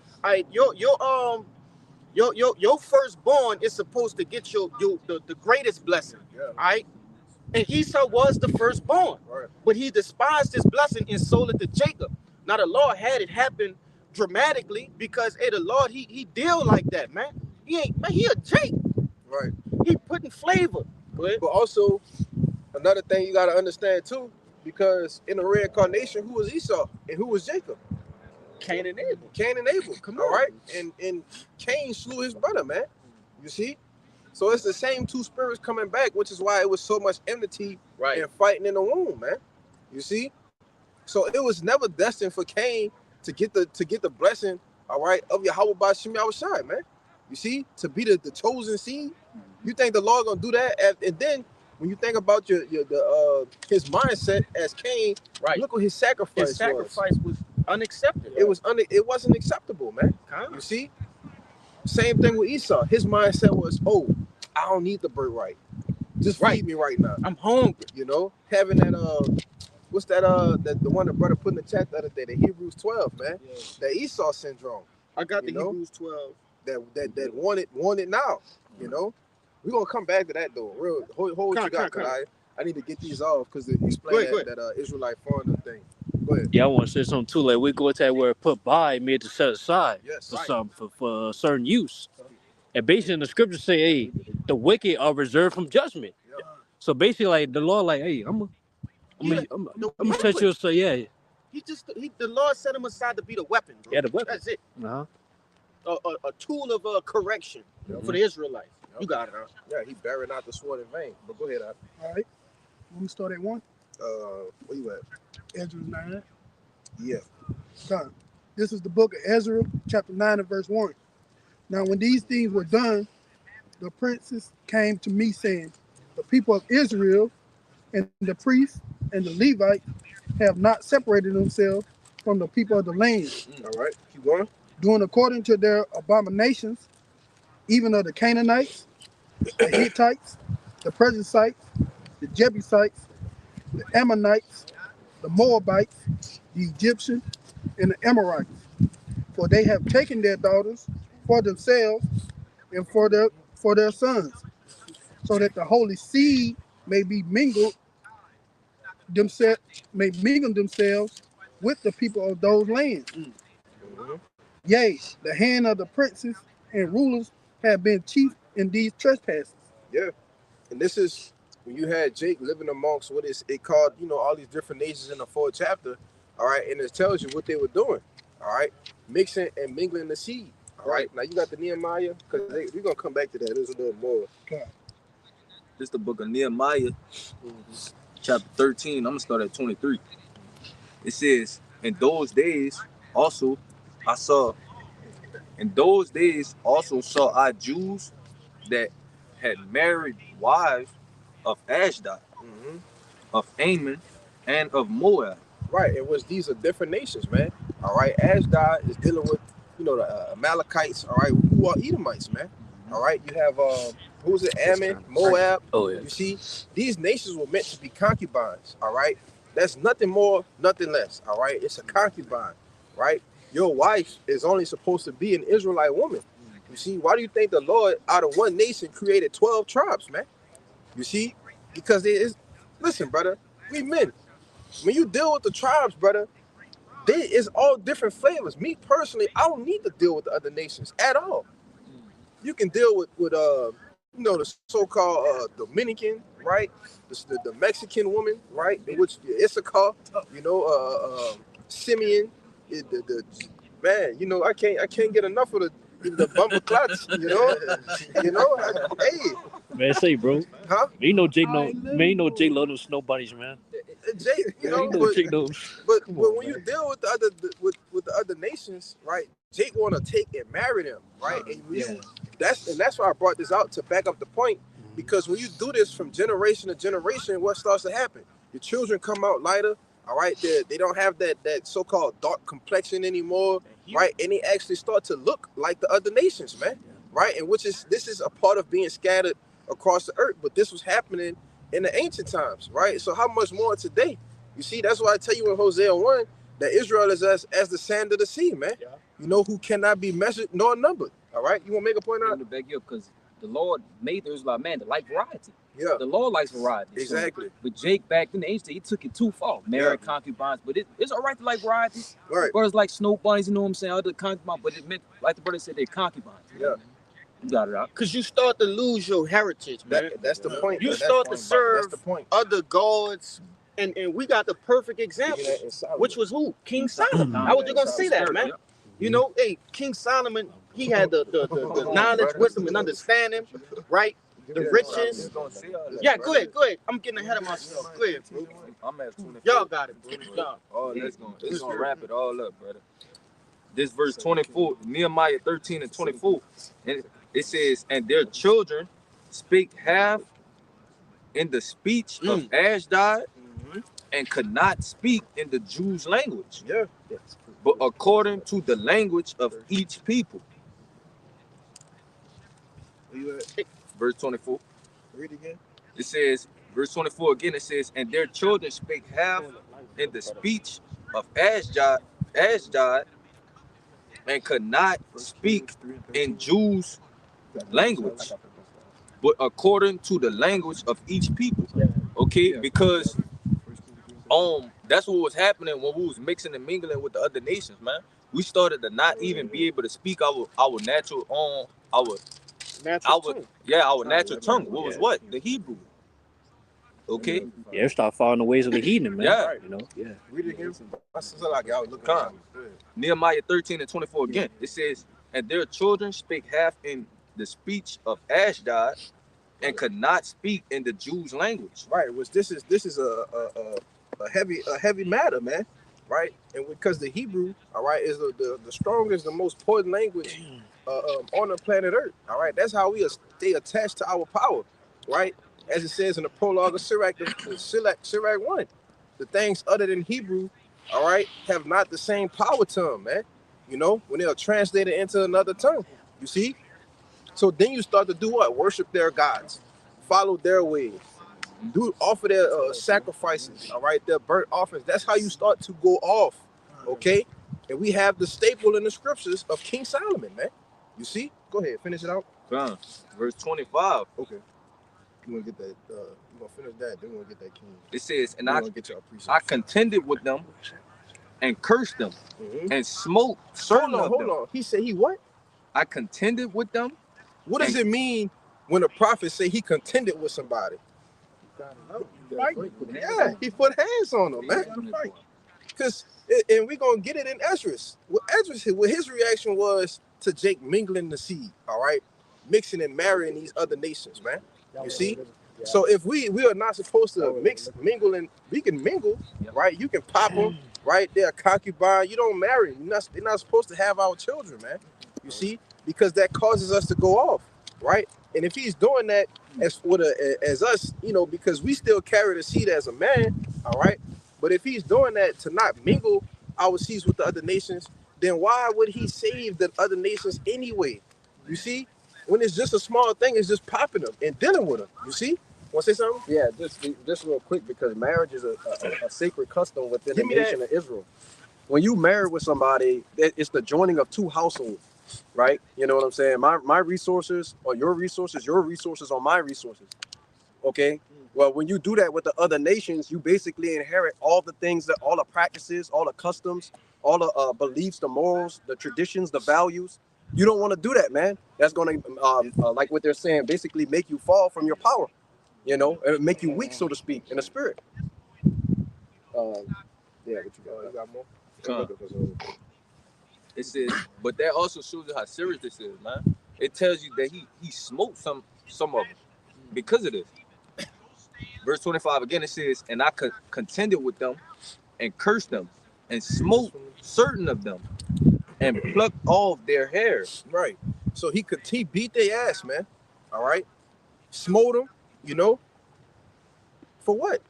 your firstborn is supposed to get the greatest blessing. Yeah. All right. And Esau was the firstborn. Right. But he despised his blessing and sold it to Jacob. Now the Lord had it happen dramatically because the Lord he deal like that, man. He a Jake. Right. He putting flavor. But also another thing you gotta understand too, because in the reincarnation, who was Esau and who was Jacob? Cain and Abel. Cain and Abel. Come on. All right. And Cain slew his brother, man. You see? So it's the same two spirits coming back, which is why it was so much enmity and fighting in the womb, man. You see? So it was never destined for Cain to get the blessing, all right, of Yahweh by Shem Yahushai, man. You see? To be the chosen seed. You think the Lord gonna do that? And then when you think about his mindset as Cain, look what his sacrifice His sacrifice was unacceptable. It wasn't acceptable, man. You see? Same thing with Esau. His mindset was, I don't need the birthright. Just feed me right now. I'm hungry. You know, having that what's that the one the brother put in the chat the other day, the Hebrews 12, man. Yeah. That Esau syndrome. I got the Hebrews 12. That want it now. You know? We're gonna come back to that though. Real hold what you got, cause I need to get these off because they explain that Israelite foreigner thing. Go ahead. Yeah, I want to say something too. Like we go to that word put by, made to set aside for some for a certain use. And basically, the scriptures say, "Hey, the wicked are reserved from judgment." Yeah. So basically, like the Lord, like, "Hey, I'm gonna set you aside." Yeah. The Lord set him aside to be the weapon. Bro. Yeah, the weapon. That's it. A tool of correction for the Israelites. You got it, huh? Yeah, he buried not the sword in vain. But go ahead, All right. Let me start at 1. Where you at? Ezra 9. Yeah. This is the book of Ezra, chapter 9 and verse 1. Now, when these things were done, the princes came to me, saying, the people of Israel and the priests and the Levites have not separated themselves from the people of the land, All right, keep going. doing according to their abominations, even of the Canaanites, the Hittites, the Perizzites, the Jebusites, the Ammonites, the Moabites, the Egyptians, and the Amorites. For they have taken their daughters for themselves and for their sons, so that the holy seed may be mingled themselves with the people of those lands. Yea, the hand of the princes and rulers have been chief in these trespasses. Yeah, and this is when you had Jake living amongst what is it called, you know, all these different nations in the 4th chapter. All right, and it tells you what they were doing. All right, mixing and mingling the seed. All right, now you got the Nehemiah, because we're gonna come back to that. There's a little more. This is the book of Nehemiah, chapter 13. I'm gonna start at 23. It says, in those days also saw I Jews that had married wives of Ashdod, of Ammon, and of Moab. Right, it was these are different nations, man. All right, Ashdod is dealing with, you know, the Amalekites. All right, who are Edomites, man. All right, you have who's it? Ammon, Moab. Oh yeah. You see, these nations were meant to be concubines. All right, that's nothing more, nothing less. All right, it's a concubine. Right, your wife is only supposed to be an Israelite woman. You see, why do you think the Lord out of one nation created 12 tribes, man? You see, because there is. Listen, brother, we men. When you deal with the tribes, brother, it's all different flavors. Me personally, I don't need to deal with the other nations at all. You can deal with you know, the so-called Dominican, right? The Mexican woman, right? Which Issachar, you know, Simeon, man, you know, I can't get enough of the bumper clots, you know, hey. Man, say, bro. Huh? You know Jake love those snow bunnies, man. Jay, you know, but when you deal with the other with the other nations, right? Jake want to take and marry them, right? And that's why I brought this out to back up the point, because when you do this from generation to generation, what starts to happen? Your children come out lighter, all right? They don't have that so-called dark complexion anymore, right? And they actually start to look like the other nations, man, right? And this is a part of being scattered across the earth, but this was happening in the ancient times, right? So how much more today? You see, that's why I tell you in Hosea 1 that Israel is as the sand of the sea, man. Yeah. You know, who cannot be measured nor numbered. All right, you want to make a point out? To back you up, because the Lord made the Israelite man to like variety. Yeah, the Lord likes variety. Exactly. So, but Jake back in the ancient, he took it too far. Married concubines, but it's all right to like variety. Right. Brothers like snow bunnies, you know what I'm saying? Other concubines, but it meant, like the brother said, they're concubines. Yeah. You got it out. Because you start to lose your heritage, man. That's the point. You start to serve other gods, and we got the perfect example, which was who? King Solomon. I was just gonna say that, man. You know, hey, King Solomon, he had the knowledge, wisdom, and understanding, right? The riches. Yeah, go ahead. I'm getting ahead of myself. Go ahead, bro. I'm at 24. Y'all got it, bro. Y'all. Oh, let's gonna wrap it all up, brother. This verse 24, Nehemiah 13 and 24, and it says, and their children spake half in the speech of Ashdod, and could not speak in the Jews' language. Yeah. But according to the language of each people. Where you at? Verse 24. Read again. It says, verse 24 again, it says, and their children spake half in the speech of Ashdod, and could not speak in Jews' language, but according to the language of each people. Okay, because that's what was happening when we was mixing and mingling with the other nations, man. We started to not even be able to speak our natural natural tongue. What was what? The Hebrew. Okay. Yeah, start following the ways of the heathen, man. Yeah. You know. Yeah. Read it again. That's like I was looking at. Nehemiah 13 and 24 again. It says, and their children spake half in the speech of Ashdod, and could not speak in the Jews' language. Right. This is a heavy matter, man. Right. And because the Hebrew, all right, is the strongest, the most potent language on the planet Earth. All right, that's how we stay attached to our power, right? As it says in the prologue of Sirach 1, the things other than Hebrew, all right, have not the same power to them, man. You know, when they are translated into another tongue, you see. So then you start to do what? Worship their gods, follow their ways, offer their sacrifices, all right, their burnt offerings. That's how you start to go off, okay? And we have the staple in the scriptures of King Solomon, man. You see? Go ahead, finish it out. Verse 25. Okay. You want to get that? You want to finish that? Then we want to get that king. It says, and I contended with them and cursed them and smote certain of them. Hold on. He said he what? I contended with them. What does it mean when a prophet say he contended with somebody? Yeah, he put hands on them, man. Because, and we're going to get it in Esdras. What his reaction was to Jake mingling the seed, all right? Mixing and marrying these other nations, man. You see? So if we are not supposed to mingle, and we can mingle, right? You can pop them, right? They're a concubine. You don't marry. They're not supposed to have our children, man. You see? Because that causes us to go off, right? And if he's doing that as us, you know, because we still carry the seed as a man, all right? But if he's doing that to not mingle our seeds with the other nations, then why would he save the other nations anyway? You see? When it's just a small thing, it's just popping them and dealing with them. You see? Want to say something? Yeah, just real quick, because marriage is a sacred custom within the nation of Israel. When you marry with somebody, it's the joining of two households, right? You know what I'm saying? My resources are your resources are my resources. Okay? Well, when you do that with the other nations, you basically inherit all the things, all the practices, all the customs, all the beliefs, the morals, the traditions, the values. You don't want to do that, man. That's going to, like what they're saying, basically make you fall from your power, you know, and make you weak, so to speak, in the spirit. Yeah, what you got more? It says, but that also shows you how serious this is, man. It tells you that he smoked some of them because of this. Verse 25 again, it says, and I contended with them and cursed them and smote certain of them and plucked off their hair. Right. So he beat their ass, man. All right. Smote them, you know. For what?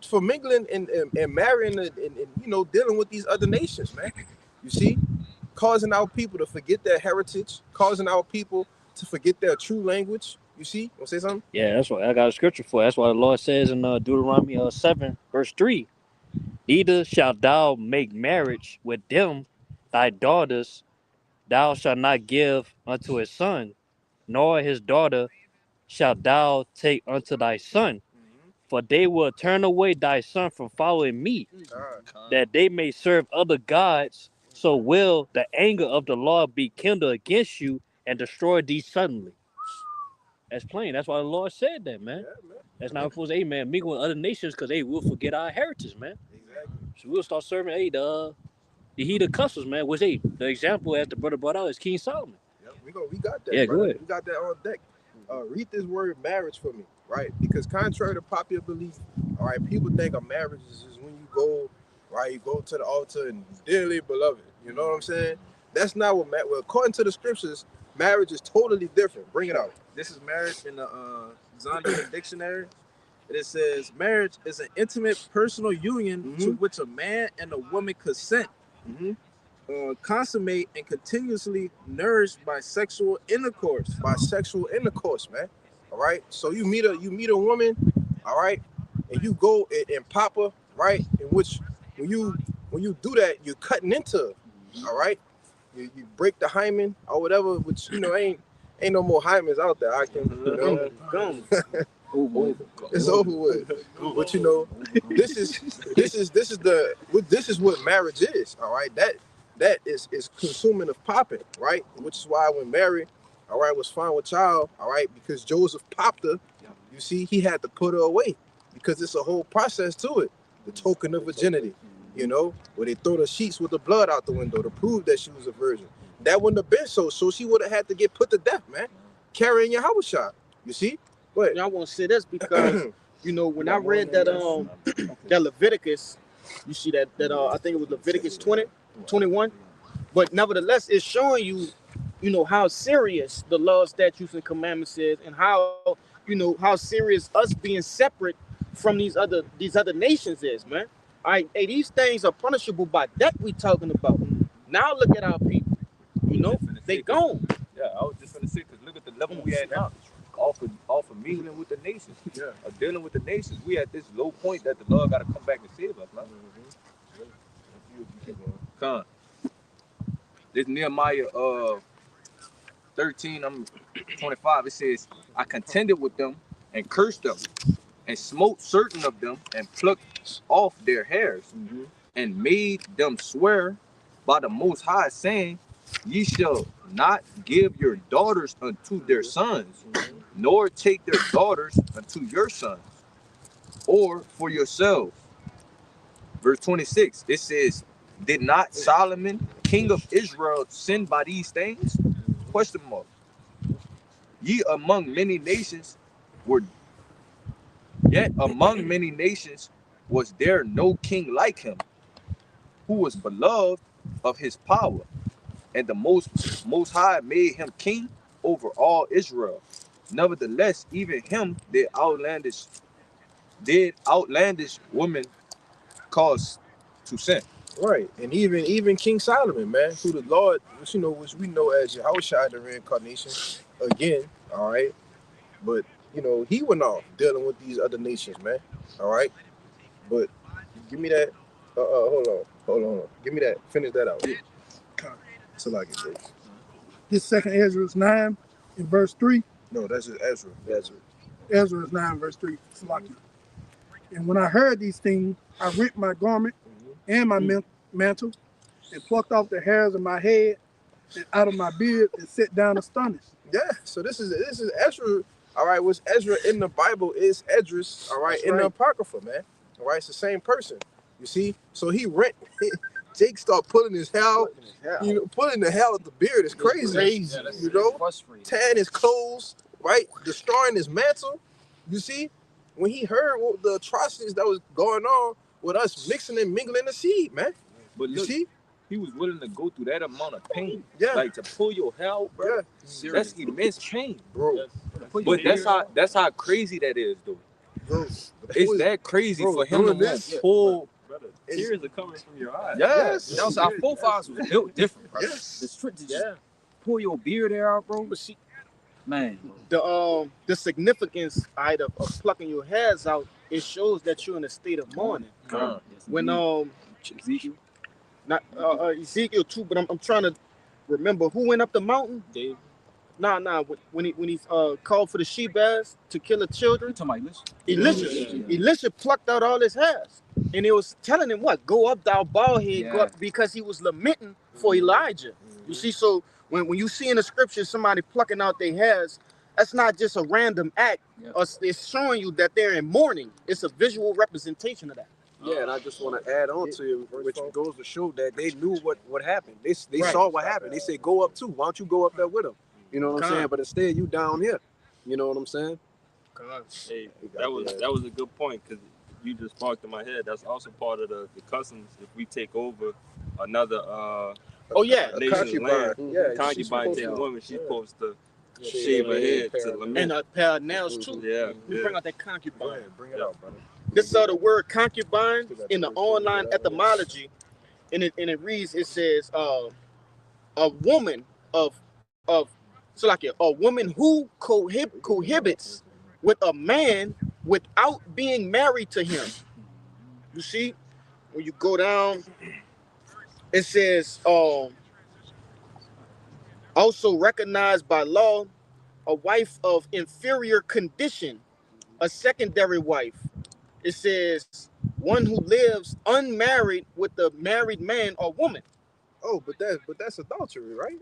For mingling and marrying and you know, dealing with these other nations, man. You see? Causing our people to forget their heritage, causing our people to forget their true language. You see? Want to say something? Yeah, that's what I got a scripture for. That's why the Lord says in Deuteronomy 7, verse 3. Neither shalt thou make marriage with them, thy daughters, thou shalt not give unto his son, nor his daughter shalt thou take unto thy son. For they will turn away thy son from following me, that they may serve other gods. So will the anger of the Lord be kindled against you and destroy thee suddenly. That's plain. That's why the Lord said that, man. Yeah, man. That's not supposed to, man, mingle with other nations because they will forget our heritage, man. Exactly. So we'll start serving, the heathen customs, man, which, the example as the brother brought out is King Solomon. Yep, we got that. Yeah, brother. go ahead. We got that on deck. Read this word marriage for me, right? Because contrary to popular belief, all right, people think a marriage is just when you go, right, you go to the altar and dearly beloved. You know what I'm saying? That's not what well, according to the scriptures, marriage is totally different. Bring it out. This is marriage in the Zondervan dictionary. It says marriage is an intimate personal union to which a man and a woman consent, consummate and continuously nourished by sexual intercourse. By sexual intercourse, man. All right. So you meet a woman, all right, and you go and pop her, right? In which when you do that, you're cutting into her, all right. You break the hymen or whatever, which you know ain't no more hymens out there. I can, you know, it's over with. But you know, this is what marriage is. All right, that is consuming of popping, right? Which is why when Mary, all right, was found with child, all right, because Joseph popped her. You see, he had to put her away because it's a whole process to it. The token of virginity, you know, where they throw the sheets with the blood out the window to prove that she was a virgin. That wouldn't have been so she would have had to get put to death, man. Carrying your house shot. You see? But I want to say this because you know when I read that that Leviticus, you see that I think it was Leviticus 20, 21, but nevertheless it's showing you how serious the law, statutes, and commandments is, and how how serious us being separate from these other nations is, man. All right, hey, these things are punishable by death. We talking about now. Look at our people. They gone. Yeah, I was just gonna say, because look at the level we at now. Off of mingling with the nations, dealing with the nations, we at this low point that the Lord got to come back and save us. Con. This Nehemiah 13:25. It says, I contended with them and cursed them and smote certain of them and plucked off their hairs and made them swear by the Most High, saying, ye shall not give your daughters unto their sons, nor take their daughters unto your sons, or for yourselves. Verse 26, it says, did not Solomon, king of Israel, sin by these things? Question mark. Ye among many nations were, yet among many nations was there no king like him, who was beloved of his power, and the most high made him king over all Israel. Nevertheless, even him did outlandish women cause to sin. Right, and even King Solomon, man, who the Lord, which we know as Yahushua, the reincarnation, again, all right. But he went off dealing with these other nations, man. All right, but give me that. Hold on. Give me that. Finish that out. So like it. This second Ezra is 9 in verse 3. No, that's just Ezra. Ezra is 9 verse 3. Salaki. And when I heard these things, I rent my garment and my mantle and plucked off the hairs of my head and out of my beard and sat down astonished. Yeah. So this is Ezra. All right. What's Ezra in the Bible is Esdras. All right. That's in the Apocrypha, man. All right. It's the same person. You see. So he rent. Jake start pulling his hair out. Pulling the hair out the beard is crazy. Tearing his clothes, right? Destroying his mantle. You see, when he heard what the atrocities that was going on with us mixing and mingling the seed, man. But you see, he was willing to go through that amount of pain. Yeah. Like to pull your hair out, bro. Yeah. That's immense pain, bro. But that's how crazy that is, though. Bro, it's that crazy for him to pull. Tears are coming from your eyes. Yes. Our forefathers was built different, bro. Yes. The strength to just pull your beard hair out, bro. But see, man, the significance of plucking your hairs out, it shows that you're in a state of mourning. When Ezekiel, not Ezekiel too, but I'm trying to remember who went up the mountain. David. Nah. When he called for the she-bears to kill the children. Talking about Elisha. Elisha plucked out all his hairs, and it was telling him what? Go up, thou bald head. Go up, because he was lamenting for Elijah. You see, so when you see in the scripture somebody plucking out their hairs, that's not just a random act. It's showing you that they're in mourning. It's a visual representation of that. Yeah, and I just want to add on to you, which goes to show that they knew what happened. They saw what happened. They said, go up too. Why don't you go up there with them? You know what I'm saying? But instead, you down here. You know what I'm saying? Hey, that was a good point, because you just sparked in my head. That's also part of the customs. If we take over another nation's land, concubine take a woman, she's supposed to shave her head to lament. And a pair of nails too. Yeah. Bring out that concubine. Bring it out, brother. This is the word concubine in the online etymology, and it reads. It says a woman a woman who cohabits with a man without being married to him. You see, when you go down, it says also recognized by law, a wife of inferior condition, a secondary wife. It says one who lives unmarried with a married man or woman. Oh, but that's adultery, right?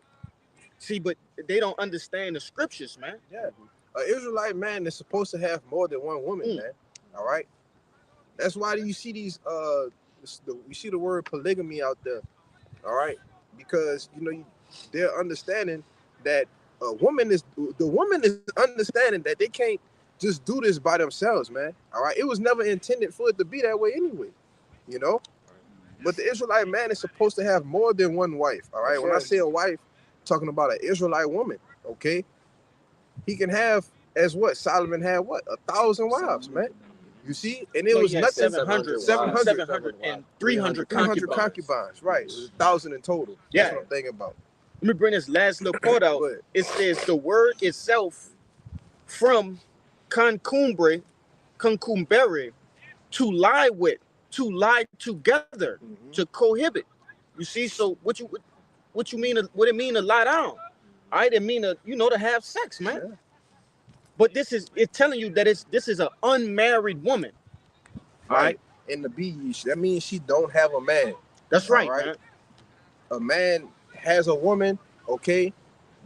See, but they don't understand the scriptures, man. Yeah. An Israelite man is supposed to have more than one woman, man. All right. That's why you see these you see the word polygamy out there. All right, because they're understanding that the woman is understanding that they can't just do this by themselves, man. All right. It was never intended for it to be that way anyway. But the Israelite man is supposed to have more than one wife. All right. When I say a wife, talking about an Israelite woman, okay? He can have, as what? Solomon had what? 1,000 wives, man. You see? And it was nothing. 700 and 300 concubines, right? It was 1,000 in total. Yeah. That's what I'm thinking about. Let me bring this last little part out. It says the word itself from concumbere, to lie with, to lie together, to cohabit. You see, so what you mean? What it mean to lie down? I didn't mean to, to have sex, man. Yeah. But it's telling you that this is an unmarried woman. All right. And the B, that means she don't have a man. That's right, man. A man has a woman, okay,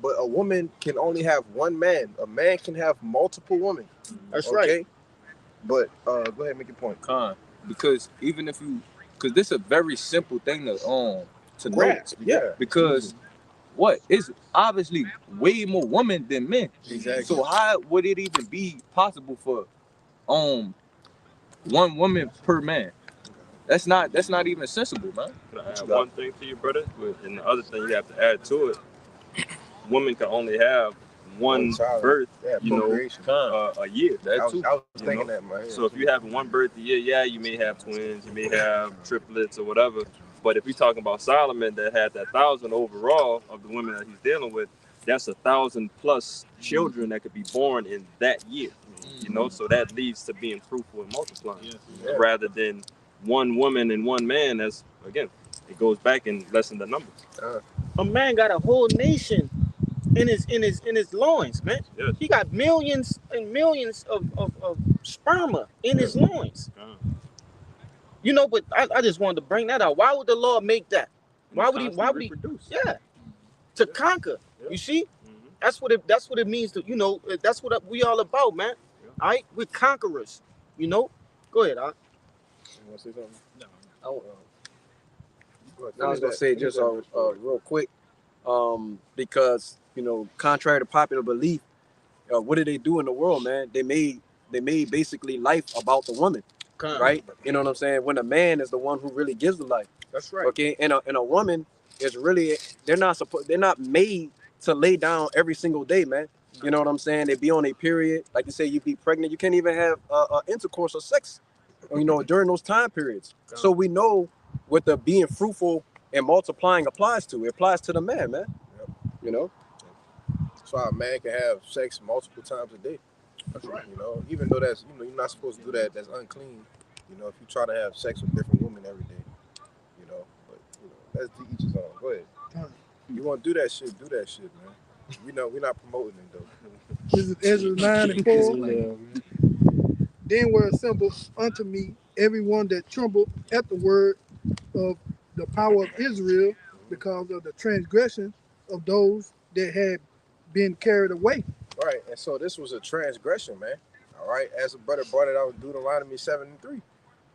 but a woman can only have one man. A man can have multiple women. That's right. But go ahead and make your point. Because even if you, because this is a very simple thing to know. Yeah. Because it's obviously way more women than men. Exactly. So how would it even be possible for one woman per man? That's not even sensible, man. Can I add one thing to you, brother? And the other thing you have to add to it, women can only have one birth, a year. I was thinking that, man. So if you have one birth a year, you may have twins, you may have triplets or whatever. But if you're talking about Solomon that had that 1,000 overall of the women that he's dealing with, that's 1,000 plus children that could be born in that year. So that leads to being fruitful and multiplying, rather than one woman and one man. As again, it goes back and lessen the numbers. A man got a whole nation in his loins, man. Yes. He got millions and millions of sperma in his loins. But I just wanted to bring that out. Why would the Lord make that? Why would he reproduce? Yeah, to conquer. Yeah. You see, that's what it means to, that's what we all about, man. All right, we're conquerors. Go ahead, Art. You want to say something? No. I was gonna say just real quick, because contrary to popular belief, what did they do in the world, man? They made basically life about the woman, right? You know what I'm saying? When a man is the one who really gives the life. That's right. Okay, and a woman is really, they're not made to lay down every single day, man. You know what I'm saying? They be on a period, like you say, you be pregnant, you can't even have intercourse or sex, during those time periods. So we know what the being fruitful and multiplying applies to. It applies to the man, man. Yep. That's why a man can have sex multiple times a day. That's right. Even though that's, you're not supposed to do that. That's unclean. If you try to have sex with different women every day, but that's to each his own. Go ahead. You want to do that shit, man. We're not promoting it though. This is Ezra 9:4. Then were assembled unto me everyone that trembled at the word of the power of Israel, because of the transgression of those that had been carried away. Right, and so this was a transgression, man. All right, as the brother brought it out in Deuteronomy 7:3.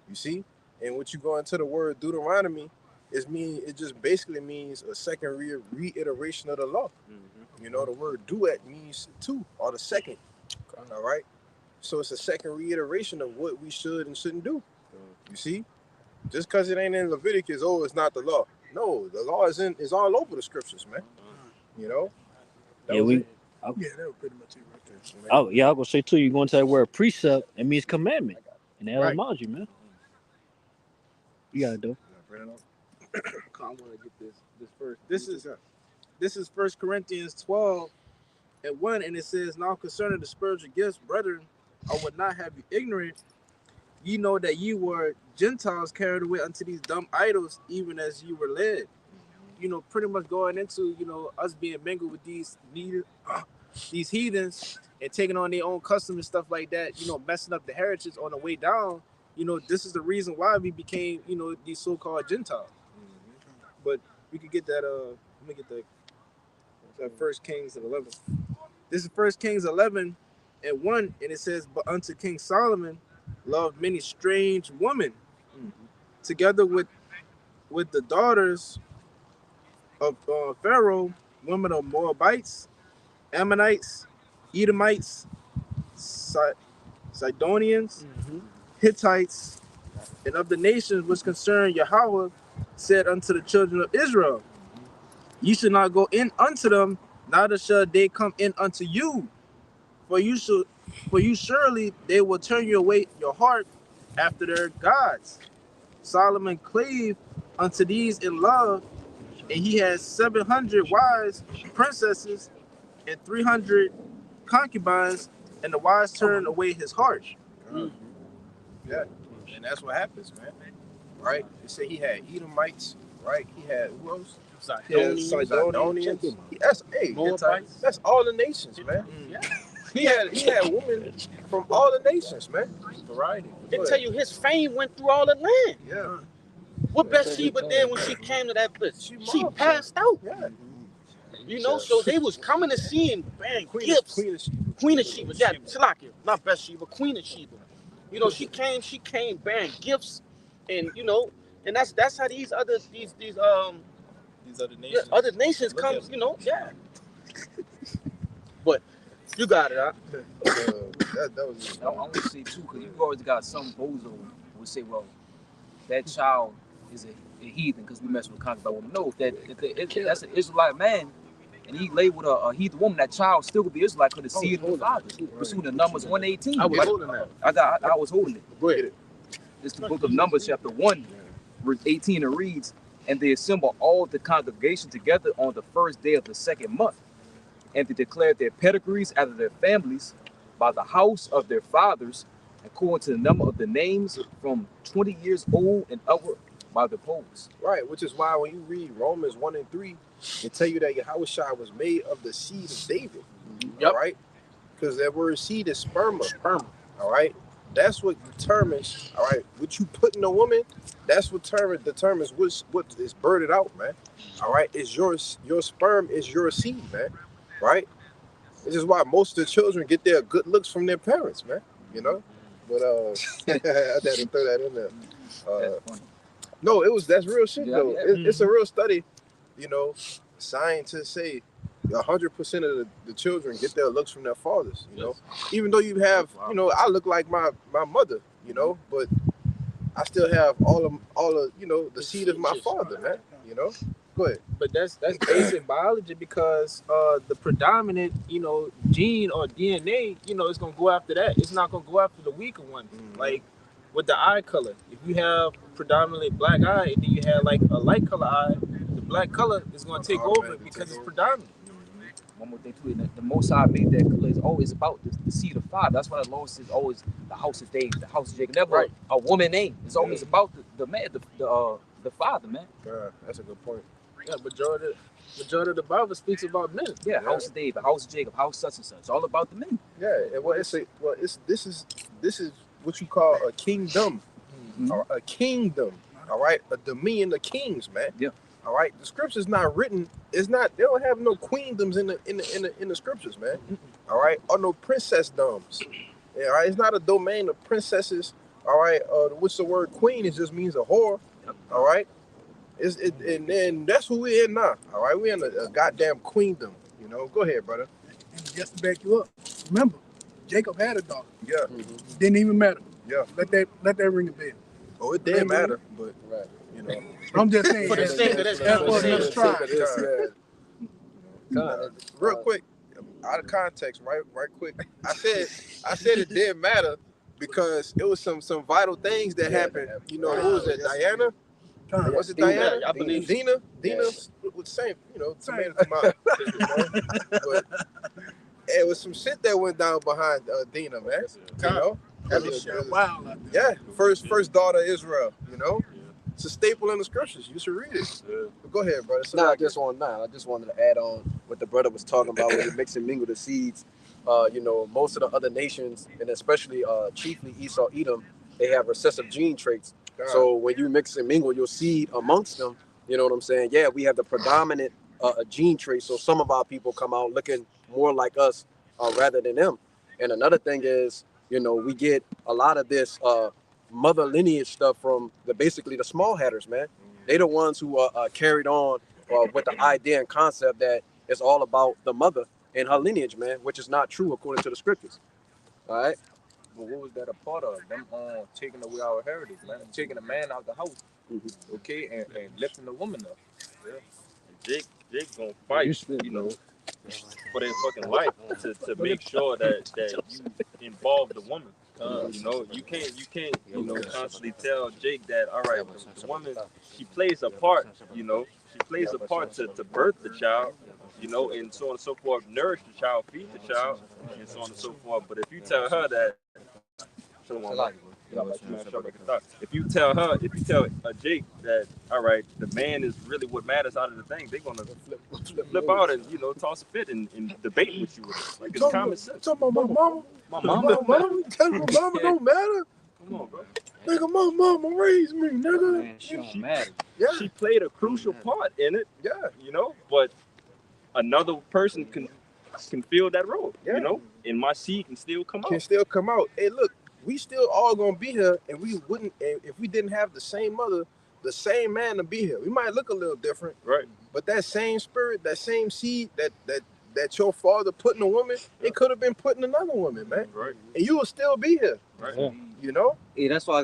You see, and when you go into the word Deuteronomy, it just basically means a second reiteration of the law. The word duet means two, or the second. All right, so it's a second reiteration of what we should and shouldn't do. You see, just because it ain't in Leviticus, it's not the law. No, the law is all over the scriptures, man. That was pretty much it right there. Oh yeah, I was gonna say too. You going to that word precept? It means commandment and etymology, man. You gotta do. I want to get this first. This is 1 Corinthians 12:1, and it says, "Now concerning the spiritual gifts, brethren, I would not have you ignorant. Ye know that ye were Gentiles carried away unto these dumb idols, even as you were led." Pretty much going into us being mingled with these heathens and taking on their own customs and stuff like that. Messing up the heritage on the way down. This is the reason why we became these so-called Gentiles. But we could get that. Let me get that 1 Kings 11. This is 1 Kings 11:1, and it says, "But unto King Solomon loved many strange women, together with the daughters of Pharaoh, women of Moabites, Ammonites, Edomites, Sidonians, Hittites, and of the nations which concern Yahweh, said unto the children of Israel." Ye should not go in unto them, neither shall they come in unto you. For you surely they will turn you away your heart after their gods. Solomon clave unto these in love, and he had 700 wives, princesses, and 300 concubines, and the wise turned away his heart. Yeah, and that's what happens, man. Right? They say he had Edomites, right? He had who else? Sidonians. That's all the nations, man. Yeah. He had women from all the nations, man. Variety. They tell you his fame went through all the land. Yeah. What Bathsheba did when she came to that place? She passed out. Yeah. You know, so they was coming to see him, man, gifts. Queen of Sheba. Yeah, Salakia. Not Bathsheba, Queen of Sheba. You know, she came bearing gifts, and you know, and that's how these other nations come, you know, yeah. But you got it, huh? That was. I want to say too, because you always got some bozo who would say, well, that child is a heathen because we mess with concubine woman. No, that's an Israelite man, and he lay with a heathen woman. That child still could be Israelite because the seed of the father. Pursuing the Numbers 1:18. I was holding that. I was holding it. Go ahead. It's the book of Numbers, chapter 1, verse 18. It reads, "And they assemble all the congregation together on the first day of the second month, and they declare their pedigrees after their families by the house of their fathers, according to the number of the names from 20 years old and upward by the polls." Right, which is why when you read Romans 1 and 3, it tell you that Yahushua was made of the seed of David. Yep. All right? Because that word seed is sperma. All right? That's what determines, all right, what you put in a woman, that's what determines what is birded out, man. All right? It's your sperm is your seed, man. Right? This is why most of the children get their good looks from their parents, man. You know? But I had to throw that in there. That's funny. No, that's real shit though. Yeah. It's a real study. You know, scientists say 100% of the children get their looks from their fathers. You know, even though you have, you know, I look like my mother. You know, but I still have all of you know the seed of my father, man. You know. Go ahead. But that's basic biology because the predominant, you know, gene or DNA, you know, it's gonna go after that. It's not gonna go after the weaker one. Like with the eye color, if you have predominantly black eye and then you have like a light color eye, the black color is gonna take over because it's predominant. One more thing too, the Most High made that color is always about the seed of father. That's why the Lord says always the house of David, the house of Jacob. Never a woman name. It's always about the man, the father, man. That's a good point. Yeah, majority of the Bible speaks about men. Yeah, house of David, house of Jacob, house such and such. It's all about the men. Yeah, and this is what you call a kingdom, or a kingdom. All right, a dominion of kings, man. Yeah. All right, the scripture's not written. It's not. They don't have no queendoms in the scriptures, man. All right, or no princessdoms. Yeah, all right, it's not a domain of princesses. All right, what's the word queen? It just means a whore. All right. And then that's who we're in now. All right, we're in a goddamn queendom. You know, go ahead, brother. And just to back you up, remember, Jacob had a daughter. Yeah. Didn't even matter. Yeah. Let that ring a bell. Oh, it didn't matter, but you know. I'm just saying. For the sake of this Real quick, out of context, right quick. I said it didn't matter because it was some vital things that happened. You know, who was it? Diana? Was it Diana? I believe Dina was the same, you know, tomato. But it was some shit that went down behind Dina, man. You know? Wow. Yeah, first daughter of Israel, you know? It's a staple in the scriptures. You should read it. But go ahead, brother. I just wanted to add on what the brother was talking about when you mix and mingle the seeds. You know, most of the other nations, and especially chiefly Esau, Edom, they have recessive gene traits. So when you mix and mingle your seed amongst them, you know what I'm saying? Yeah, we have the predominant gene trait. So some of our people come out looking more like us rather than them. And another thing is, you know, we get a lot of this mother lineage stuff from basically the small hatters, man. They the ones who are carried on with the idea and concept that it's all about the mother and her lineage, man, which is not true according to the scriptures. All right. Well, what was that a part of? Them taking away our heritage, man. Taking a man out the house, okay, and lifting the woman up. Yeah. Jake gonna fight, you know, for their fucking life to make sure that you involve the woman. You know, you can't, you know, constantly tell Jake that, all right, the woman, she plays a part, you know, she plays a part to birth the child, you know, and so on and so forth, nourish the child, feed the child, and so on and so forth. But if you tell her that, if you tell Jake that, all right, the man is really what matters out of the thing, they're gonna flip out and, you know, toss a fit and debate with you. Like, it's common sense. Talking about my mama. My mama. Tell my mama don't matter. Come on, bro. Nigga, my mama raised me, nigga. Man, she don't matter. Yeah, She played a crucial part in it, yeah, you know, but another person can fill that role, Yeah. you know, and my seed can still come can out. still come out. Hey, look, we still all gonna be here, and we wouldn't if we didn't have the same mother, the same man to be here. We might look a little different, Right. but that same spirit, that same seed that your father put in a woman, it could have been put in another woman, man, Right. and you will still be here. Right. You know? Yeah, that's why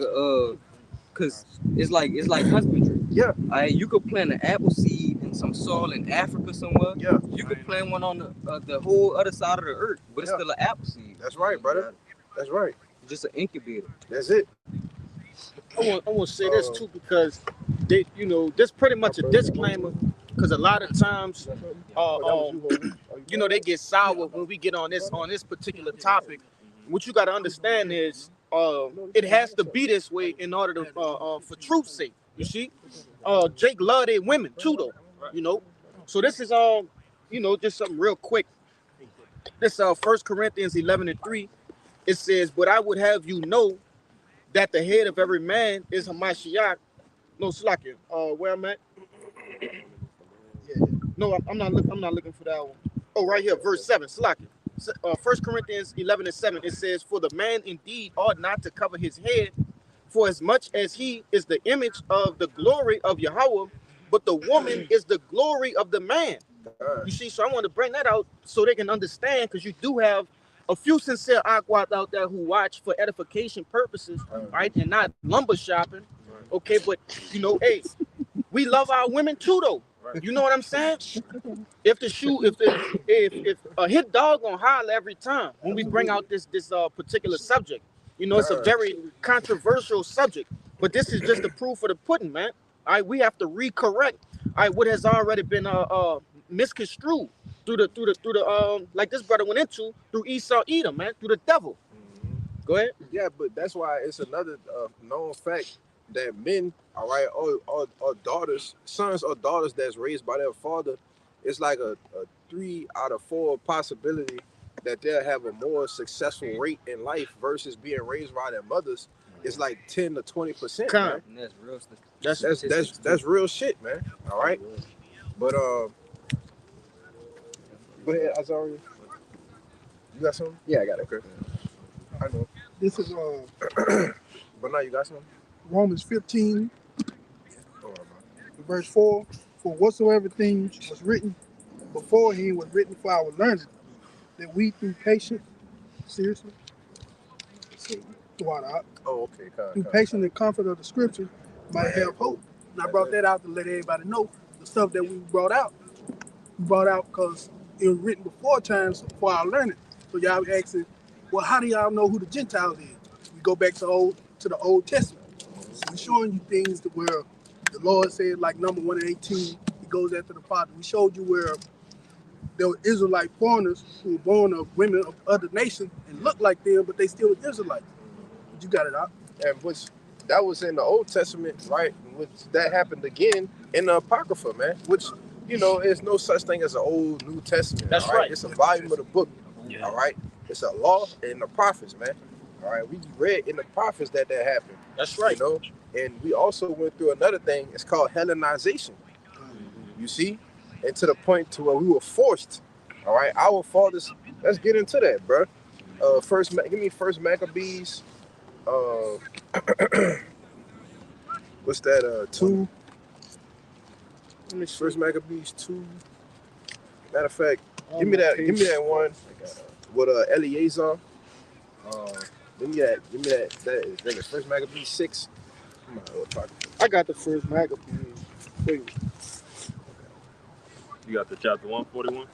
cause it's like husbandry. Yeah. You could plant an apple seed in some soil in Africa somewhere. Yeah, You could plant one on the whole other side of the earth, but it's Yeah. still an apple seed. that's right, brother. That's right. Just an incubator. That's it. I want to say this too, because they, you know, this pretty much a disclaimer, because a lot of times, you know, they get sour when we get on this particular topic. What you got to understand is, it has to be this way in order to, for truth's sake. You see, Jake loved their women too, though. You know, so this is you know, just something real quick. This 1 Corinthians 11:3. It says, "But I would have you know that the head of every man is Hamashiach." No, Slakia. Where I'm at? No, I'm not looking for that one. Oh, right here, verse 7. Slakia. 1 Corinthians 11:7. It says, "For the man indeed ought not to cover his head, for as much as he is the image of the glory of Yahweh, but the woman is the glory of the man." You see, so I want to bring that out so they can understand, because you do have a few sincere Aquat out there who watch for edification purposes, right, and not lumber shopping. Okay, but you know, hey, we love our women too, though. You know what I'm saying? If a hit dog gonna holler every time when we bring out this particular subject. You know, it's a very controversial subject, but this is just the proof of the pudding, man. All right, we have to recorrect what has already been misconstrued through the like this brother went into through Esau Edom, man, through the devil. Go ahead. Yeah, but that's why it's another known fact that men, all right, or daughters, sons or daughters that's raised by their father, it's like a 3 out of 4 possibility that they'll have a more successful rate in life versus being raised by their mothers. It's like 10 to 20%. Man. And that's real. That's real shit, man. All right, but go ahead, Azaria. You got something? Yeah, I got it. Okay. I know. This is But now you got something? Romans 15, Oh, man. verse 4. For whatsoever things was written beforehand was written for our learning, that we through patience, seriously, Oh, okay. through patience and comfort of the scripture might have hope. And I brought that out to let everybody know the stuff that we brought out. We brought out because it was written before times for our learning. So y'all be asking, well, how do y'all know who the Gentiles is? We go back to the Old Testament. So we're showing you things to where the Lord said, like number 1 and 18, he goes after the father. We showed you where there were Israelite foreigners who were born of women of other nations and looked like them, but they still were Israelites. But you got it out. And that was in the Old Testament, right? Which that happened again in the Apocrypha, man. Which, you know, there's no such thing as an Old New Testament. That's all right. It's a volume of the book. Yeah. All right. It's a law in the prophets, man. All right. We read in the prophets that happened. That's right. You know, and we also went through another thing. It's called Hellenization. You see, and to the point to where we were forced. All right, our fathers. Let's get into that, bro. Give me First Maccabees. What's that? 2. First Maccabees 2. Matter of fact, give me that one with Eleazar. Give me that. That is First Maccabees 6. I got the first Maccabees. Wait. You got the chapter 141.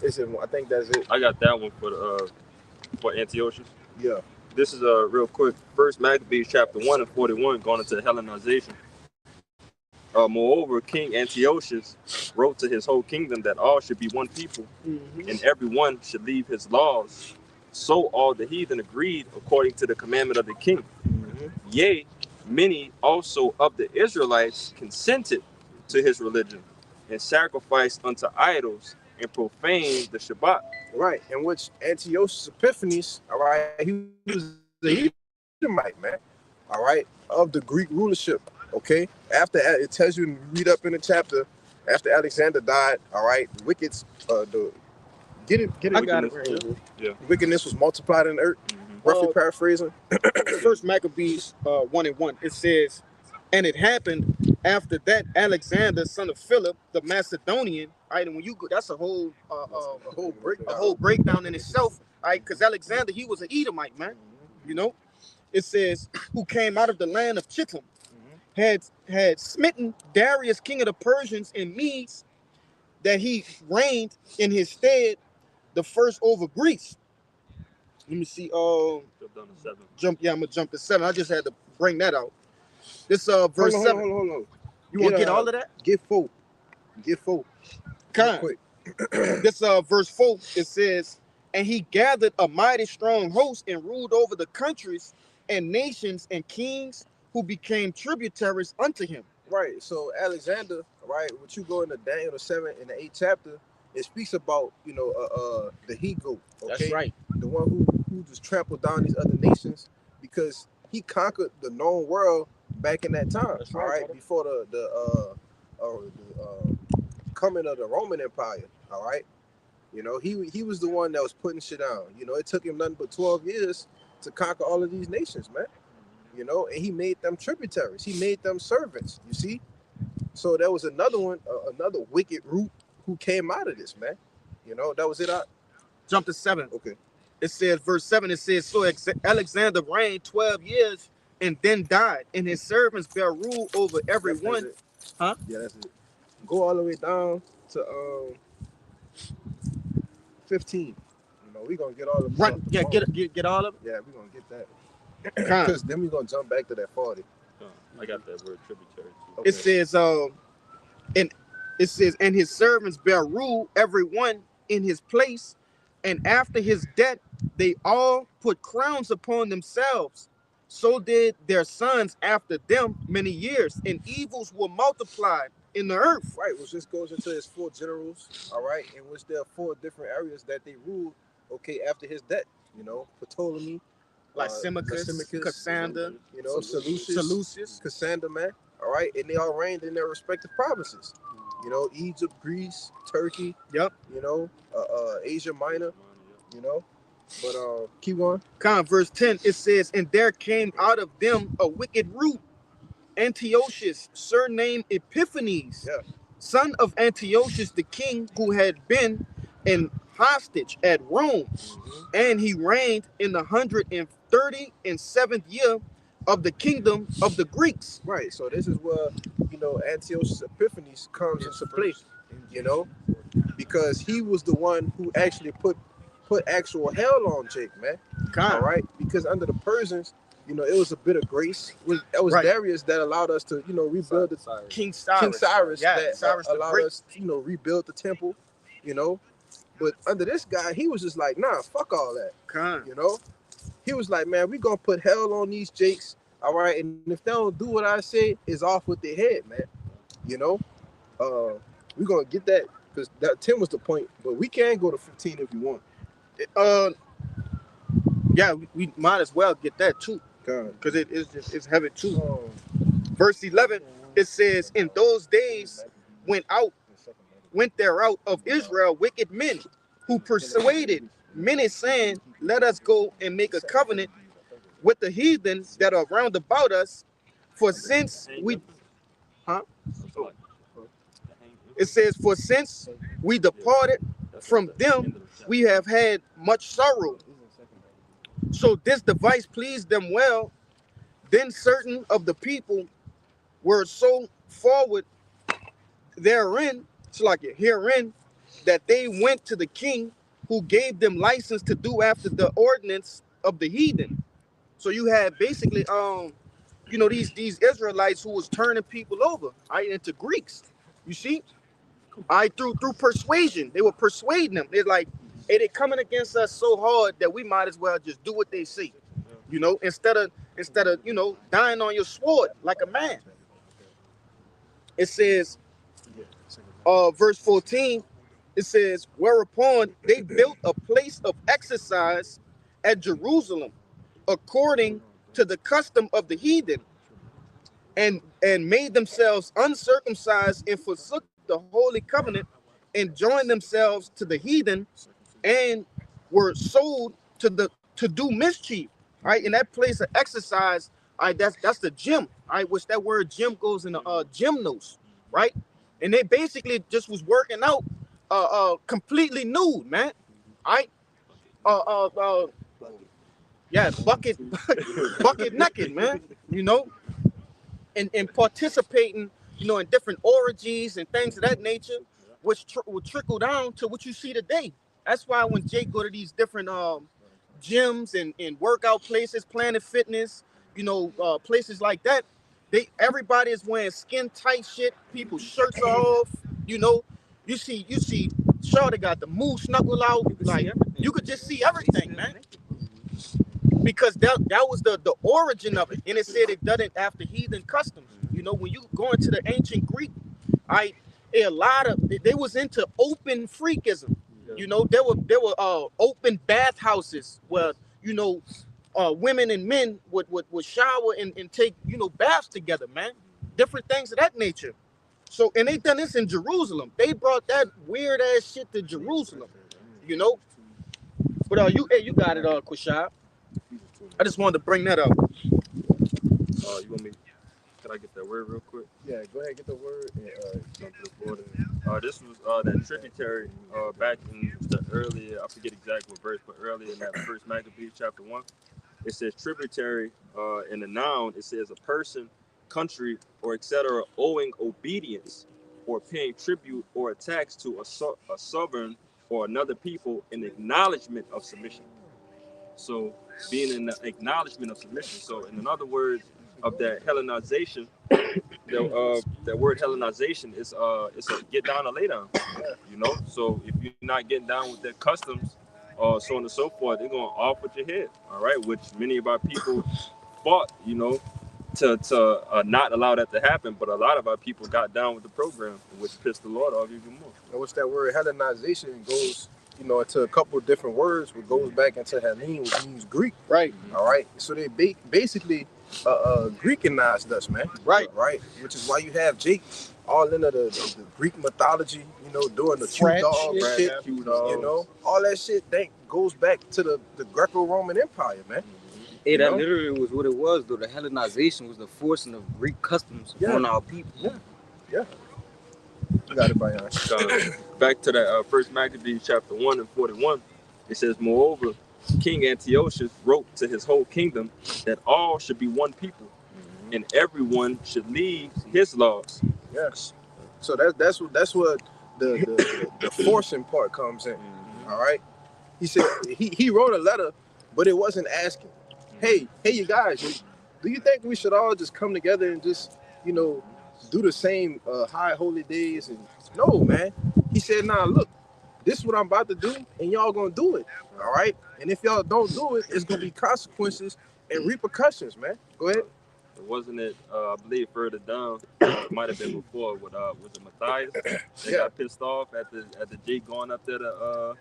Is it? I think that's it. I got that one for Antiochus. Yeah. This is real quick. First Maccabees chapter 1 and 41, going into Hellenization. Moreover, King Antiochus wrote to his whole kingdom that all should be one people, and every one should leave his laws. So all the heathen agreed according to the commandment of the king. Yea, many also of the Israelites consented to his religion and sacrificed unto idols and profaned the Shabbat. Right, in which Antiochus Epiphanes, all right, he was the Edomite, man, all right, of the Greek rulership, okay? After, it tells you, read up in the chapter, after Alexander died, all right, wickedness, get it I got it right here. Yeah. Wickedness was multiplied in the earth, roughly paraphrasing. First Maccabees 1 and 1. It says, and it happened after that Alexander, son of Philip, the Macedonian. All right, and when you go, that's a whole breakdown in itself. All right, because Alexander, he was an Edomite, man. You know, it says, who came out of the land of Chittim, had smitten Darius, king of the Persians and Medes, that he reigned in his stead, the first over Greece. Let me see. Jump down to 7. I'm gonna jump to 7. I just had to bring that out. This verse 7. Hold on. You want to get all of that? Get 4. Kind. Quick. This verse 4, it says, and he gathered a mighty strong host and ruled over the countries and nations and kings who became tributaries unto him. Right. So Alexander, right, what you go into Daniel the 7th and the 8th chapter, it speaks about, the he-goat. Okay? That's right. The one who just trampled down these other nations because he conquered the known world back in that time. That's all right, right, before the coming of the Roman Empire. All right. He was the one that was putting shit down. It took him nothing but 12 years to conquer all of these nations, man. And he made them tributaries. He made them servants, you see? So there was another one, another wicked root who came out of this, man. That was it. Jump to 7. Okay. It says, verse 7, it says, so Alexander reigned 12 years and then died, and his servants bear rule over everyone. Huh? Yeah, that's it. Go all the way down to 15. We're gonna get all of them. Right. Yeah, get all of it. Yeah, we're gonna get that. Because then we're gonna jump back to that 40. I got that word tributary too. Okay. It says, and his servants bear rule, everyone in his place, and after his death, they all put crowns upon themselves. So did their sons after them many years, and evils were multiplied in the earth. Right, which just goes into his 4 generals, all right, in which there are 4 different areas that they ruled, okay, after his death. Ptolemy, Lysimachus, Cassander, Seleucus, Cassander, man, all right, and they all reigned in their respective provinces. Egypt, Greece, Turkey. Yep. Asia Minor. But keep going. Verse 10, it says, and there came out of them a wicked root, Antiochus, surnamed Epiphanes, son of Antiochus the king, who had been an hostage at Rome, and he reigned in the 137th year of the kingdom of the Greeks. Right. So this is where Antiochus Epiphanes comes into play. Because he was the one who actually put actual hell on Jake, man. All right. Because under the Persians, it was a bit of grace. It was Darius that allowed us to, rebuild the King Cyrus that Cyrus allowed us, rebuild the temple. But under this guy, he was just like, nah, fuck all that. He was like, man, we gonna put hell on these Jakes, all right? And if they don't do what I say, it's off with their head, man. We're gonna get that because that 10 was the point, but we can go to 15 if you want. Yeah, we might as well get that too, because it's heavy too. Verse 11, it says, in those days went there out of Israel wicked men who persuaded many, saying, let us go and make a covenant with the heathen that are round about us, for since we departed from them, we have had much sorrow. So this device pleased them well. Then certain of the people were so forward therein, So like herein that they went to the king who gave them license to do after the ordinance of the heathen. So you had basically you know, these Israelites who was turning people over, right, into Greeks. You see, through persuasion, they were persuading them. They're like, hey, they coming against us so hard that we might as well just do what they say. You know, instead of you know, dying on your sword like a man. It says, verse 14, it says, whereupon they built a place of exercise at Jerusalem, according to the custom of the heathen, and made themselves uncircumcised and forsook the holy covenant and joined themselves to the heathen and were sold to do mischief. Right, in that place of exercise, that's the gym, right? Which that word gym goes in the gymnos, right? And they basically just was working out completely nude, man. Right? Yeah, bucket naked, man. You know, and participating, you know, in different orgies and things of that nature, which will trickle down to what you see today. That's why when Jake go to these different gyms and workout places, Planet Fitness, you know, places like that, everybody is wearing skin tight shit. People's shirts are off. You know, you see, Shawty got the moose knuckle out. Like you could just see everything, man. Because that was the origin of it, and it said it done it after heathen customs. You know, when you go into the ancient Greek, a lot of they was into open freakism. You know, there were open bathhouses where, you know, women and men would shower and take, you know, baths together, man. Different things of that nature. So, and they done this in Jerusalem. They brought that weird ass shit to Jerusalem, you know. But you got it, Quashab. I just wanted to bring that up. You want me? Can I get that word real quick? Yeah, go ahead, get the word and jump to the border. This was that tributary back in the earlier, I forget exactly what verse, but earlier in that first Maccabees chapter 1, it says tributary in the noun, it says a person, country, or etc. owing obedience or paying tribute or a tax to a sovereign or another people in acknowledgement of submission. So being in the acknowledgement of submission. So in other words of that Hellenization, that word Hellenization is it's a get down or lay down. You know, so if you're not getting down with their customs, so on and so forth, they're going off with your head. All right, which many of our people fought, you know, to not allow that to happen. But a lot of our people got down with the program, which pissed the Lord off even more. And what's that word Hellenization goes, you know, into a couple of different words, which goes back into Hellene, which means Greek. Right. All right. So they basically Greekanized us, man. Right. Right. Which is why you have Jake all into the Greek mythology, you know, doing the Q-dog shit, you know, all that shit that goes back to the Greco-Roman Empire, man. Hey, that literally was what it was, though. The Hellenization was the forcing of Greek customs on our people. Yeah. You got it, Bayan. Back to that first Maccabees chapter 1 and 41, it says, moreover, King Antiochus wrote to his whole kingdom that all should be one people, and everyone should leave his laws. Yes. So that's what the forcing part comes in. All right. He said he wrote a letter, but it wasn't asking, hey, you guys, do you think we should all just come together and just, you know, do the same high holy days? And no, man. He said, nah, look, this is what I'm about to do, and y'all gonna do it. All right. And if y'all don't do it, it's gonna be consequences and repercussions, man. Go ahead. Wasn't it, I believe further down, it might have been before with was it Matthias? They got pissed off at the Jake going up there to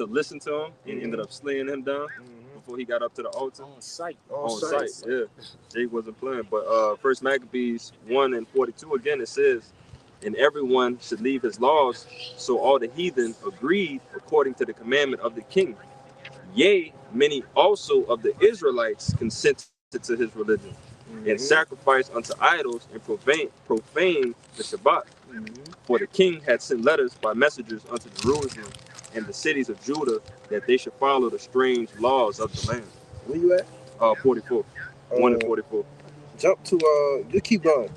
listen to him and ended up slaying him down before he got up to the altar. On sight. Yeah. Jake wasn't playing. But first Maccabees 1 and 42 again, it says, and everyone should leave his laws. So all the heathen agreed according to the commandment of the king. Yea, many also of the Israelites consented to his religion and sacrificed unto idols and profane the Shabbat. For the king had sent letters by messengers unto Jerusalem and the cities of Judah that they should follow the strange laws of the land. Where you at? 44. 1 and 44. Jump to just keep going.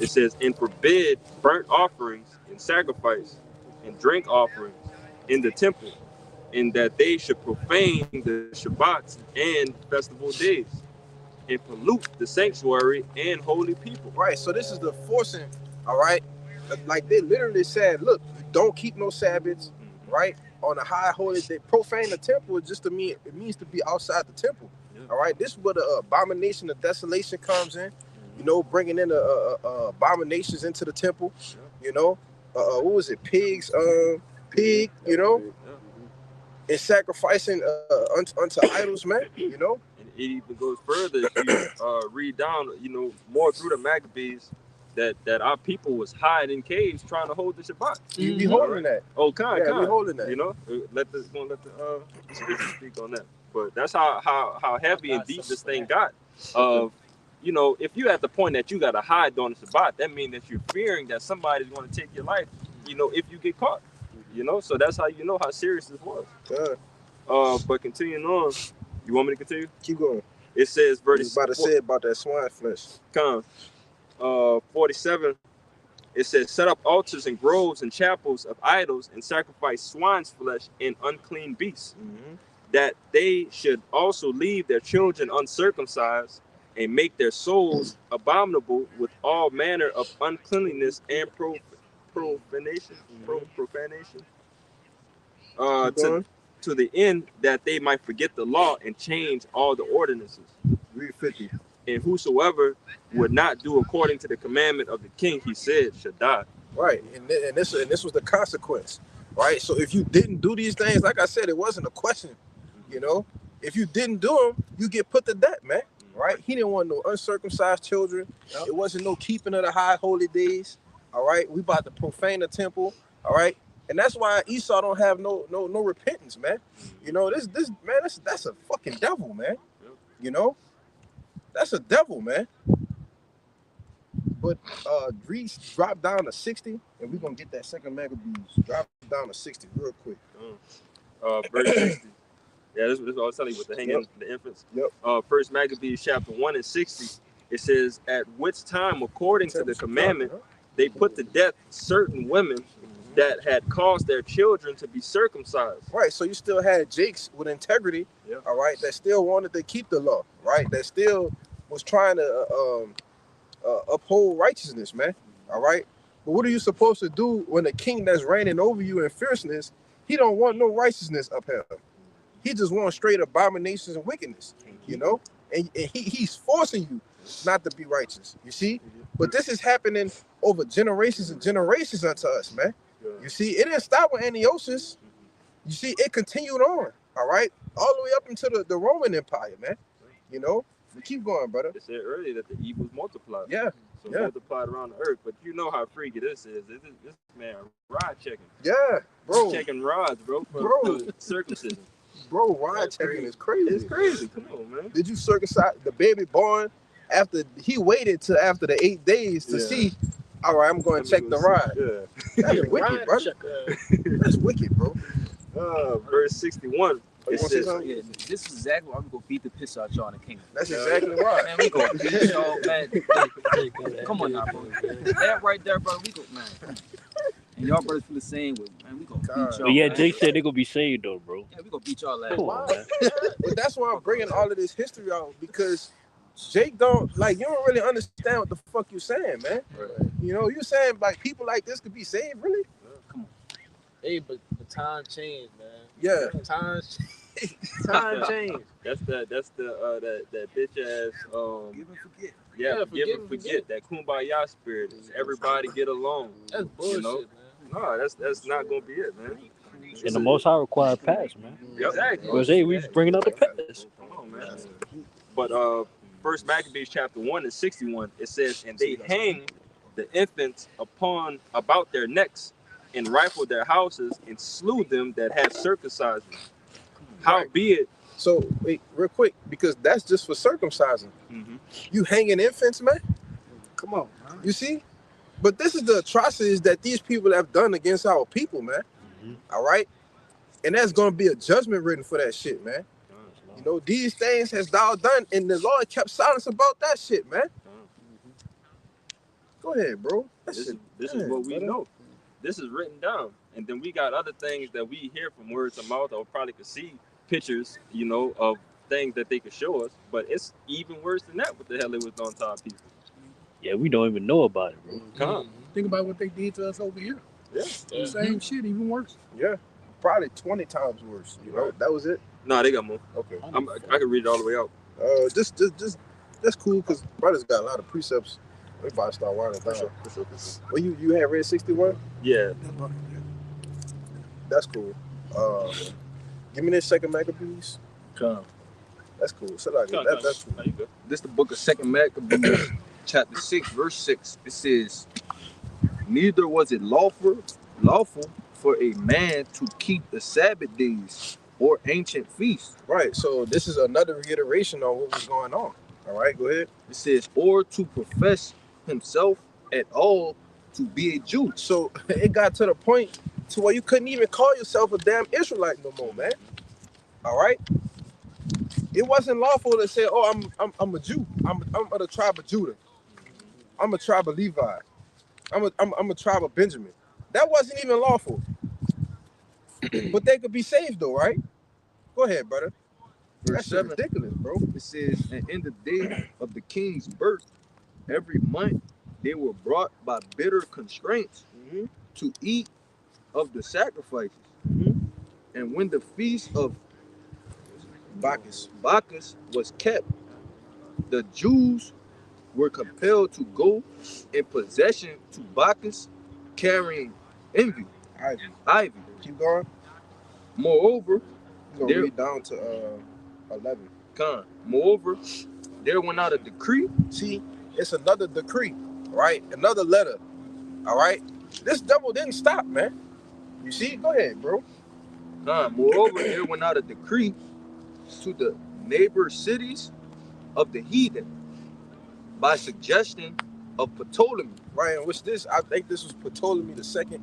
It says, and forbid burnt offerings and sacrifice and drink offerings in the temple, and that they should profane the Shabbats and festival days, and pollute the sanctuary and holy people. Right. So this is the forcing. All right. Like they literally said, look, don't keep no Sabbaths. Right. On a high holy day, profane the temple is just to mean it means to be outside the temple. Yeah. All right. This is where the abomination of desolation comes in. You know, bringing in the abominations into the temple. Yeah. You know, what was it? Pigs. Pig. You know. And sacrificing unto idols, man, you know. And it even goes further if you read down, you know, more through the Maccabees, that our people was hiding in caves trying to hold the Shabbat. You be holding that. Oh, kind. We holding that. You know, let the scripture speak on that. But that's how heavy and deep this thing got. Of, you know, if you at the point that you got to hide during the Shabbat, that means that you're fearing that somebody's going to take your life. You know, if you get caught. You know, so that's how you know how serious this was. But continuing on, you want me to continue? Keep going. It says, verse. You about to say about that swine flesh. 47. It says, set up altars and groves and chapels of idols and sacrifice swine's flesh and unclean beasts, that they should also leave their children uncircumcised and make their souls abominable with all manner of uncleanliness and profanation, to the end that they might forget the law and change all the ordinances. Read 50. And whosoever would not do according to the commandment of the king, he said, should die. Right, and this was the consequence. Right, so if you didn't do these things, like I said, it wasn't a question. You know, if you didn't do them, you get put to death, man. Right, he didn't want no uncircumcised children. It wasn't no keeping of the high holy days. All right, we about to profane the temple. All right, and that's why Esau don't have no repentance, man. You know, this man, that's a fucking devil, man. You know, that's a devil, man. But Greece dropped down to 60, and we're gonna get that second Maccabees. Drop down to 60 real quick. Verse 60. Yeah, this is what I was telling you with the hanging the infants. First Maccabees chapter 1 and 60. It says, at which time, according to the commandment, they put to death certain women that had caused their children to be circumcised. Right, so you still had Jakes with integrity, all right, that still wanted to keep the law, right, that still was trying to uphold righteousness, man, all right? But what are you supposed to do when the king that's reigning over you in fierceness, he don't want no righteousness up here. He just wants straight abominations and wickedness, you know? And he's forcing you not to be righteous, you see? But this is happening over generations and generations unto us, man. You see, it didn't stop with Antiochus. You see, it continued on, all right? All the way up into the Roman Empire, man. You know? We keep going, brother. It said earlier that the evils multiplied. Yeah. So multiplied around the earth. But you know how freaky this is. This man rod checking. Yeah, bro. He's checking rods, bro. For circumcision. Bro, rod checking is crazy. It's crazy. Come on, man. Did you circumcise the baby born after he waited till after the 8 days to see? All right, I'm going to check the rod. That's wicked, bro. That's wicked, bro. Verse 61. It says, this is exactly why we go beat the piss out y'all in the kingdom. That's exactly right. Man, we go beat y'all, man. Come on now, bro. That right there, bro. We go, man. And y'all brothers feel the same way, man. We gonna beat y'all. But yeah, Jake said they gonna be saved though, bro. Yeah, we gonna beat y'all last. But that's why I'm bringing all of this history out, because Jake don't, like, you don't really understand what the fuck you saying, man. Right. You know, you saying like people like this could be saved, really? Come on. Hey, but the time changed, man. Yeah. Time changed. That's the that bitch ass give and forget. Yeah, give and forget. That kumbaya spirit. Everybody get along. That's bullshit, you know? Man. No, that's not gonna be it, man. And the Most High required past, man. Exactly. Because hey, we bringing out the past. Come on, man. But First Maccabees chapter 1 and 61, it says, and they hanged the infants about their necks, and rifled their houses, and slew them that had circumcised them. Howbeit. So wait, real quick, because that's just for circumcising. You hanging infants, man. Come on, man. You see? But this is the atrocities that these people have done against our people, man. All right? And there's going to be a judgment written for that shit, man. You know, these things has thou done, and the Lord kept silence about that shit, man. Go ahead, bro. This is what we know. This is written down. And then we got other things that we hear from word to mouth, or probably could see pictures, you know, of things that they could show us. But it's even worse than that, what the hell it was done to our people. Yeah, we don't even know about it, bro. Come. Think about what they did to us over here. Yeah. The same shit, even worse. Yeah. Probably 20 times worse. You know, that was it. No, they got more. Okay. I can read it all the way out. Just that's cool because brothers got a lot of precepts. We about to start winding down. For sure. Well, you had read 61? Yeah. That's cool. Give me this second Maccabees. Come. That's cool. So like, that's cool. This is the book of 2 Maccabees, chapter 6, verse 6. It says, neither was it lawful for a man to keep the Sabbath days or ancient feasts. Right. So this is another reiteration on what was going on. All right, go ahead. It says, or to profess himself at all to be a Jew. So it got to the point to where you couldn't even call yourself a damn Israelite no more, man. All right. It wasn't lawful to say, "Oh, I'm a Jew. I'm of the tribe of Judah. I'm a tribe of Levi. I'm a tribe of Benjamin." That wasn't even lawful. But they could be saved though, right? Go ahead, brother. Verse That's 7, ridiculous, bro. it says, and in the day of the king's birth, every month they were brought by bitter constraints to eat of the sacrifices. And when the feast of Bacchus was kept, the Jews were compelled to go in possession to Bacchus, carrying ivy. Keep going. Moreover, We're gonna read down to 11. moreover, there went out a decree. See, it's another decree, right? Another letter. All right. This devil didn't stop, man. You see? Go ahead, bro. Moreover, there went out a decree to the neighbor cities of the heathen by suggestion of Ptolemy. Right, and which this, I think this was Ptolemy the second.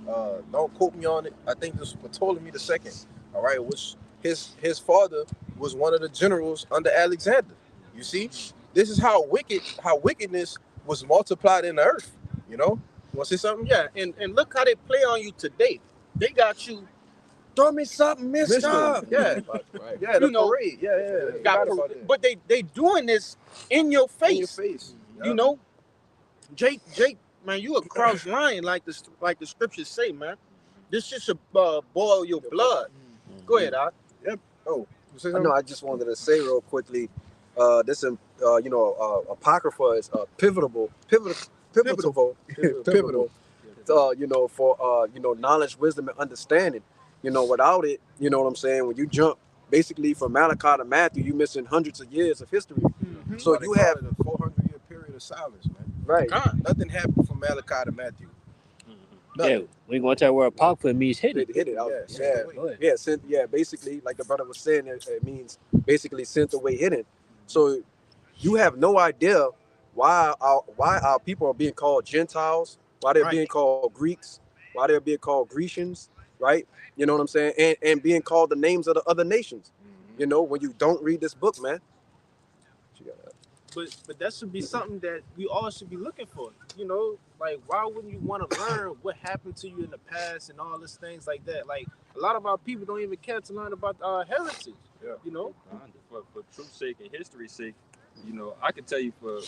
Don't quote me on it. I think this was Ptolemy the second. All right, which his father was one of the generals under Alexander. You see, this is how wickedness was multiplied in the earth. You know, you want to say something? Yeah, and look how they play on you today. They got you. Throw me something, mister. Yeah, right. Yeah, the parade. Yeah. But they doing this in your face. In your face. Yeah. You know, Jake, man, you a cross lion like the scriptures say, man. This shit should boil your blood. Go ahead, Doc. Yep. Oh, No, I just wanted to say real quickly, this apocrypha is pivotal. For knowledge, wisdom, and understanding. Without it, you know what I'm saying? When you jump basically from Malachi to Matthew, you're missing hundreds of years of history. Mm-hmm. So you have a 400-year period of silence, man. Right. Nothing happened from Malachi to Matthew. Yeah, we gonna tell where apocrypha means hidden. Hit it. Basically, like the brother was saying, it means basically sent away hidden. So you have no idea why our people are being called Gentiles, why they're being called Greeks, why they're being called Grecians, right? You know what I'm saying? And being called the names of the other nations. You know, when you don't read this book, man. But that should be something that we all should be looking for. You know, like why wouldn't you want to learn what happened to you in the past and all these things like that? Like a lot of our people don't even care to learn about our heritage. Yeah. You know, for truth's sake and history's sake, you know, I can tell you for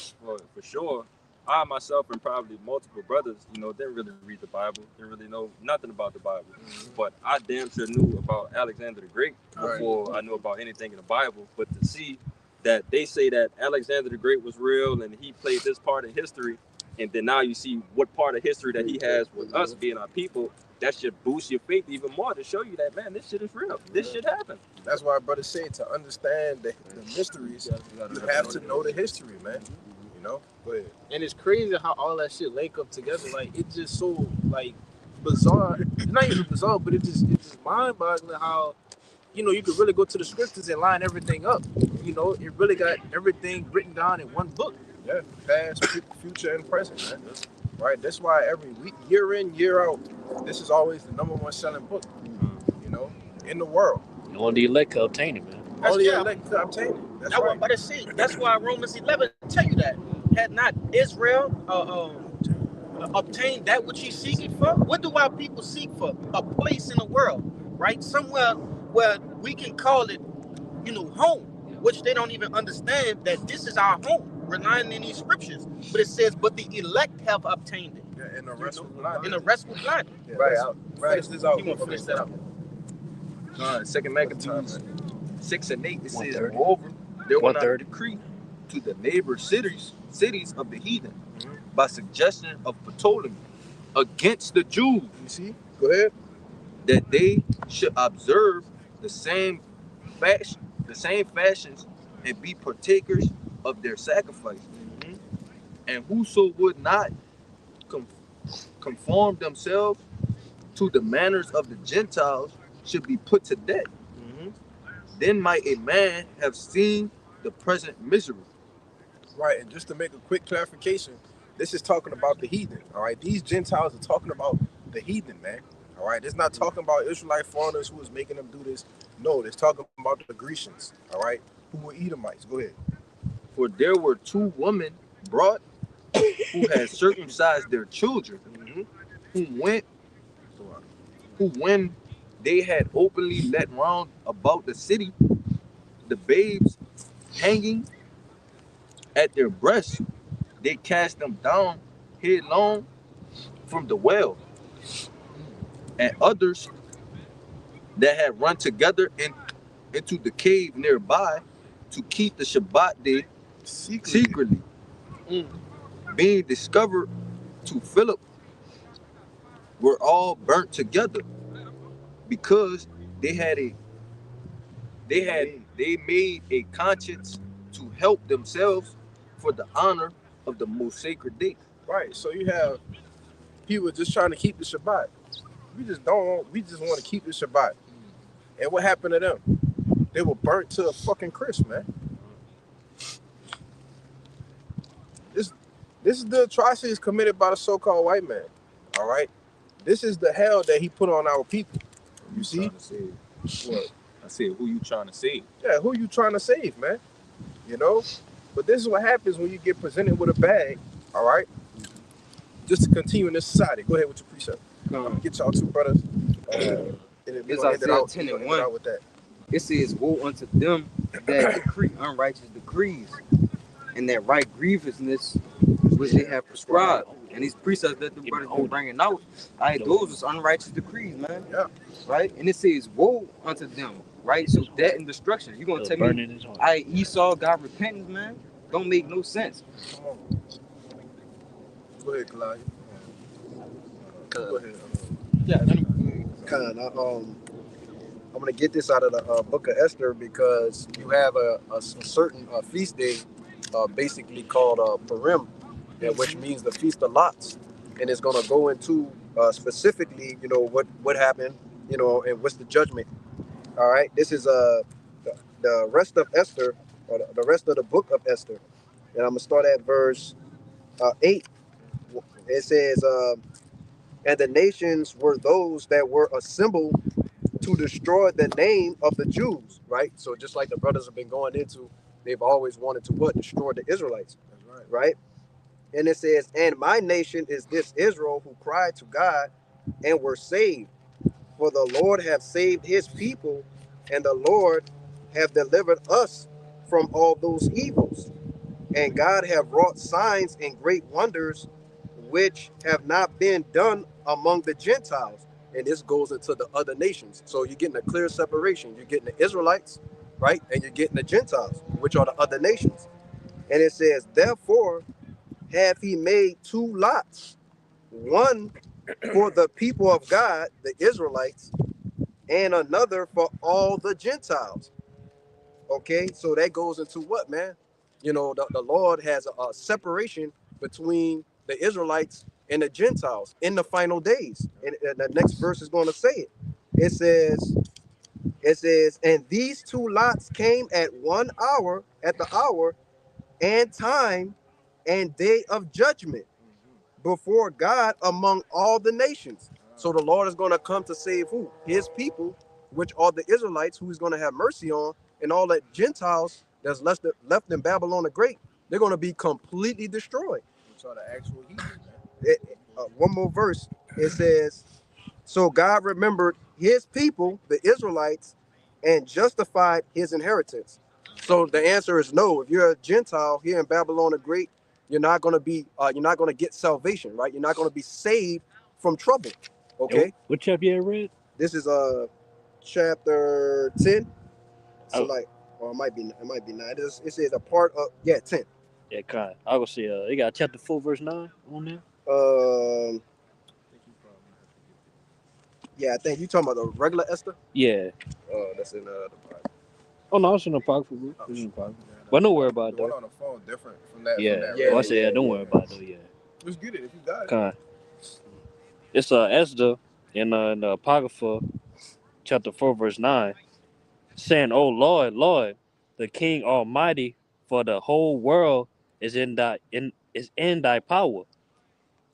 sure. I myself and probably multiple brothers, you know, didn't really read the Bible, didn't really know nothing about the Bible. But I damn sure knew about Alexander the Great before I knew about anything in the Bible. But to see that they say that Alexander the Great was real and he played this part in history, and then now you see what part of history that he has with us being our people, that should boost your faith even more to show you that, man, this shit is real. This shit happened. That's why brother said to understand the mysteries, you have to know the history, man. You know? Go ahead. And it's crazy how all that shit link up together. Like it's just so like bizarre. It's not even bizarre, but it's just mind-boggling how, you know, you could really go to the scriptures and line everything up. You know, it really got everything written down in one book. Yeah, past, future, and present, man. Right. That's why every week, year in, year out, this is always the #1 selling book. You know, in the world. Only the elect can obtain it, man. Only the elect can obtain it. That's right. But see, that's why Romans 11 tell you that. Had not Israel obtain that which he's seeking for? What do our people seek for? A place in the world, right? Somewhere where we can call it, home, which they don't even understand that this is our home, relying in these scriptures. But it says, but the elect have obtained it. Yeah, and the rest was blinded. And the rest was blinded. Yeah, Right, finish this out. You want to finish that out? 2 Maccabees 6 and 8, it says, moreover, there will not a decree to the neighbor cities of the heathen by suggestion of Ptolemy against the Jews. You see? Go ahead. That they should observe the same fashions and be partakers of their sacrifice. And whoso would not conform themselves to the manners of the Gentiles should be put to death. Then might a man have seen the present misery. Right, and just to make a quick clarification, this is talking about the heathen. All right, these Gentiles are talking about the heathen, man. All right, it's not talking about Israelite foreigners who is making them do this. No, it's talking about the Grecians. All right, who were Edomites. Go ahead. For there were 2 women brought who had circumcised their children, who when they had openly let round about the city, the babes hanging at their breasts, they cast them down headlong from the well. And others that had run together into the cave nearby to keep the Shabbat day secretly, being discovered to Philip, were all burnt together, because they made a conscience to help themselves for the honor of the most sacred day. Right. So you have people just trying to keep the Shabbat. We just want to keep the Shabbat. And what happened to them? They were burnt to a fucking crisp, man. This is the atrocities committed by the so-called white man. All right. This is the hell that he put on our people. You see? What? I said, who you trying to save? Yeah, who you trying to save, man? But this is what happens when you get presented with a bag, all right? Just to continue in this society. Go ahead with your precept. Get y'all 2 brothers. And then we're going to end it out with that. It says, woe unto them that decree unrighteous decrees, and that right grievousness which they have prescribed. And these precepts that the brothers been bringing out, those is unrighteous decrees, man. Yeah. Right? And it says, woe unto them. Right? So death and destruction. You gonna tell me Esau got repentance, man? Don't make no sense. Come on. Go ahead, Kalai. Go ahead. Yeah. I'm gonna get this out of the book of Esther, because you have a certain feast day, basically called Purim, which means the Feast of Lots, and it's gonna go into specifically, what happened, and what's the judgment. All right, this is the rest of Esther, or the rest of the book of Esther, and I'm gonna start at verse 8. It says, and the nations were those that were assembled to destroy the name of the Jews. Right, so just like the brothers have been going into, they've always wanted to destroy the Israelites. That's right. And it says, and my nation is this Israel, who cried to God and were saved. For the Lord have saved his people, and the Lord have delivered us from all those evils. And God have wrought signs and great wonders, which have not been done among the Gentiles. And this goes into the other nations. So you're getting a clear separation. You're getting the Israelites, right? And you're getting the Gentiles, which are the other nations. And it says, therefore have he made 2 lots, one for the people of God, the Israelites, and another for all the Gentiles. Okay, so that goes into what, man? The Lord has a separation between the Israelites and the Gentiles in the final days. And the next verse is going to say it. It says, and these 2 lots came at 1 hour, at the hour and time and day of judgment before God among all the nations. So the Lord is going to come to save who? His people, which are the Israelites, who he's going to have mercy on, and all the Gentiles that's left in Babylon the Great, they're going to be completely destroyed. Which are the actual heathen, one more verse. It says, so God remembered his people, the Israelites, and justified his inheritance. So the answer is no. If you're a Gentile here in Babylon the Great, you're not going to get salvation, right? You're not going to be saved from trouble. Okay. What chapter you read? This is chapter 10. So Oh. like, or it might be 9. It says a part of 10. Yeah, kind of. I will see. You got chapter 4, verse 9 on there. Yeah, I think you talking about the regular Esther. Yeah. That's in the Bible. Oh no, it's in the apocryphal book. It's in the apocryphal. But don't worry about The one that. on the phone different from that. Yeah. From that Yeah. I said, don't worry about it though. Yeah. Just get it if you got it. Kind. It's Esther in the apocrypha, chapter 4, verse 9, saying, "Oh Lord, Lord, the King Almighty, for the whole world is in thy power.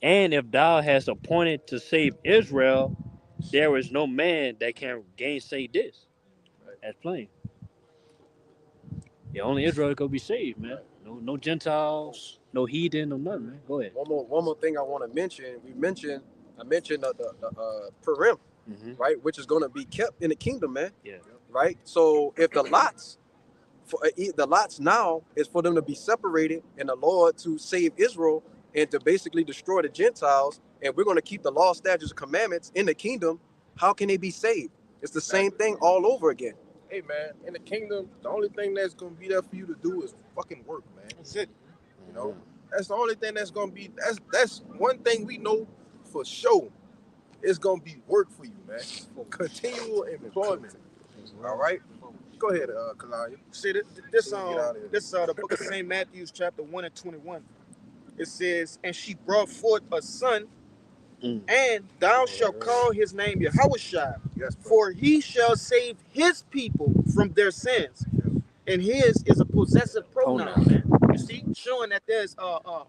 And if thou hast appointed to save Israel, there is no man that can gainsay this." That's plain. Yeah, only Israel could be saved, man. No Gentiles, no heathen, no nothing, man. Go ahead. One more thing I want to mention. I mentioned the Purim, right, which is going to be kept in the kingdom, man. Yeah. Right. So if the lots now is for them to be separated and the Lord to save Israel and to basically destroy the Gentiles, and we're going to keep the law, statutes, and commandments in the kingdom, how can they be saved? It's the same thing all over again. Hey man, in the kingdom, the only thing that's gonna be there for you to do is fucking work, man. That's it. You know, that's the only thing that's gonna be. That's one thing we know for sure. It's gonna be work for you, man. Continual employment. All right. Go ahead, Kalaya. See this the book of St. Matthew, chapter 1 and 21. It says, and she brought forth a son, and thou shalt call his name Yahushua, for he shall save his people from their sins. And his is a possessive pronoun, man. You see, showing that there's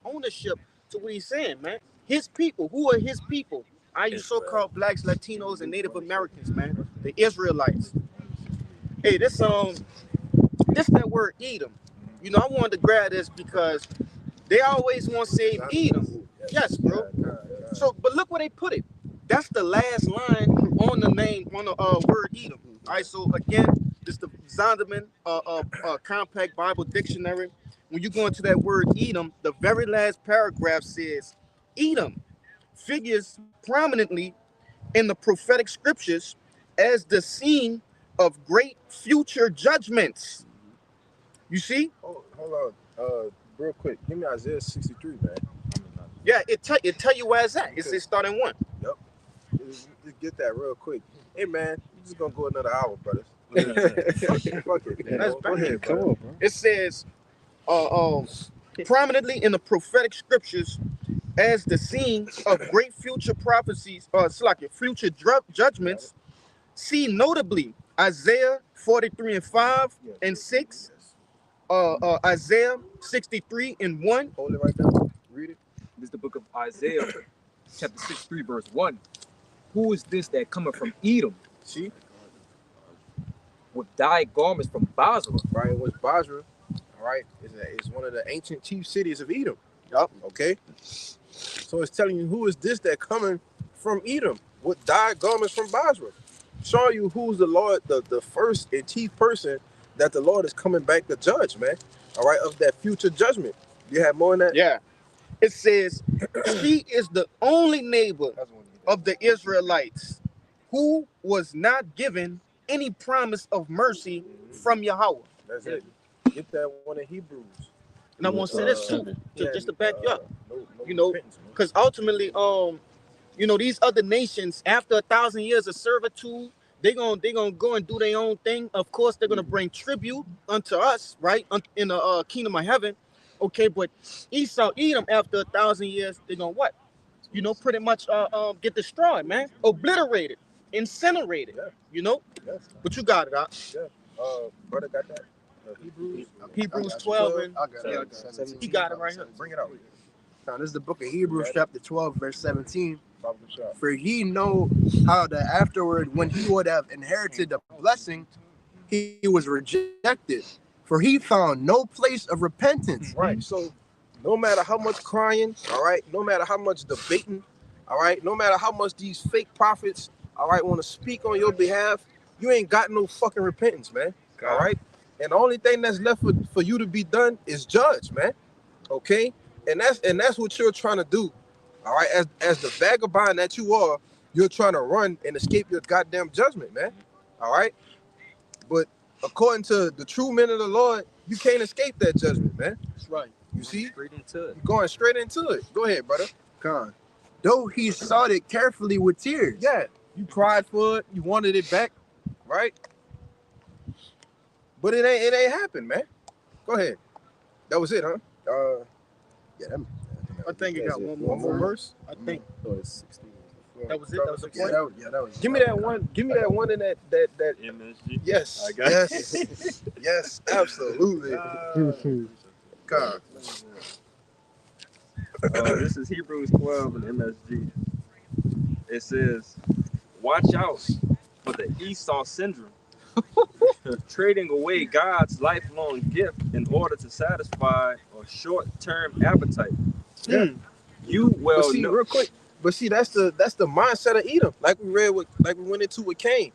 ownership to what he's saying, man. His people, who are his people? You so-called blacks, Latinos, and Native Americans, man. The Israelites. Hey, this that word Edom. You know, I wanted to grab this because they always want to say Edom. Yes, bro. So, but look where they put it. That's the last line on the name, on the word Edom. All right, so again, this is the Zondervan Compact Bible Dictionary. When you go into that word Edom, the very last paragraph says, Edom figures prominently in the prophetic scriptures as the scene of great future judgments. You see? Hold on. Real quick. Give me Isaiah 63, man. Yeah, it tell you where it's at. It's starting 1. Yep. Just get that real quick. Hey, man, you just gonna go another hour, brothers. Fuck it. That's Go ahead, Come bro. on, bro. It says, prominently in the prophetic scriptures as the scene of great future prophecies, future judgments. See notably Isaiah 43 and 5 and 6, Isaiah 63 and 1. Hold it right there. Read it. This is the book of Isaiah, chapter 63, verse 1. Who is this that cometh from Edom? See? With dyed garments from Basra. Right, it was Basra. All right, it's one of the ancient chief cities of Edom. Yup. Okay. So it's telling you who is this that coming from Edom with dyed garments from Basra, showing you who's the Lord, the first and chief person that the Lord is coming back to judge, man. All right, of that future judgment. You have more than that? Yeah. It says, she is the only neighbor of the Israelites who was not given any promise of mercy from Yahweh. That's it. Get that one in Hebrews. And I want to say this too, just to back you up. You know, because ultimately, you know, these other nations, after 1,000 years of servitude, they're gonna go and do their own thing. Of course, they're gonna bring tribute unto us, right, in the kingdom of heaven. Okay, but Esau, Edom, after 1,000 years, they're gonna what? You know, pretty much get destroyed, man, obliterated, incinerated. Yeah. You know, but you got it, huh? Yeah. Brother got that. Hebrews 12 and I got it. he got it right here. Bring it out. Now, this is the book of Hebrews, chapter 12, verse 17. For ye know how that afterward, when he would have inherited the blessing, he was rejected, for he found no place of repentance. Right. So no matter how much crying, all right, no matter how much debating, All right, no matter how much these fake prophets, all right, want to speak on your behalf, you ain't got no fucking repentance, man. All right, and the only thing that's left for you to be done is judge, man. Okay, and that's what you're trying to do. All right, as the vagabond that you are, you're trying to run and escape your goddamn judgment, man. All right, but according to the true men of the Lord, you can't escape that judgment, man. That's right. You see, Straight into it. you're going straight into it. Go ahead, brother. Con. Though he sought it carefully with tears. Yeah, you cried for it, you wanted it back, right? But it ain't happened, man. Go ahead. That was it, huh? Yeah, that, I think it got one One more more verse. verse. I think Oh, it's 16. that was it. That was the yeah, point. that was Give me that one. Give me that one in that. MSG. Yes. I got Yes. Yes. Absolutely. God. This is Hebrews 12 in MSG. It says, watch out for the Esau syndrome. Trading away God's lifelong gift in order to satisfy a short-term appetite. Yeah. You well But see, know. real quick. But see, that's the mindset of Edom. Like we went into with Cain,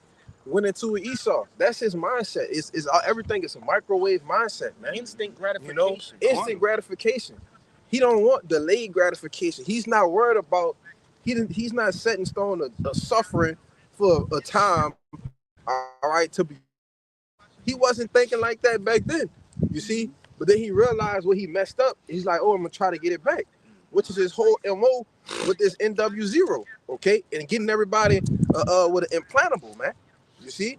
went into with Esau. That's his mindset. It's everything is a microwave mindset, man. Instant You gratification. know, instant gratification. He don't want delayed gratification. He's not worried about. He's not set in stone a suffering for a time. All right, to be. He wasn't thinking like that back then. You see, but then he realized what he messed up. He's like, oh, I'm gonna try to get it back, which is his whole MO with this NW0. Okay, and getting everybody with an implantable, man. You see,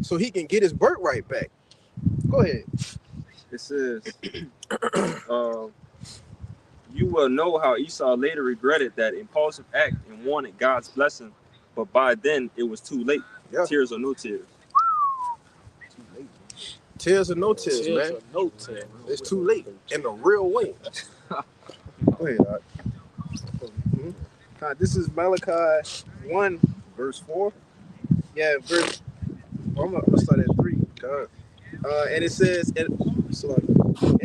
so he can get his birthright back. Go ahead. It says, you will know how Esau later regretted that impulsive act and wanted God's blessing, but by then it was too late. Yeah. Tears or no tears. Tears or no tears, Tears man. or no tears. It's too late in the real way. Go ahead, Doc. This is Malachi 1, Verse 4. yeah, verse. I'm gonna start at 3. And it says, and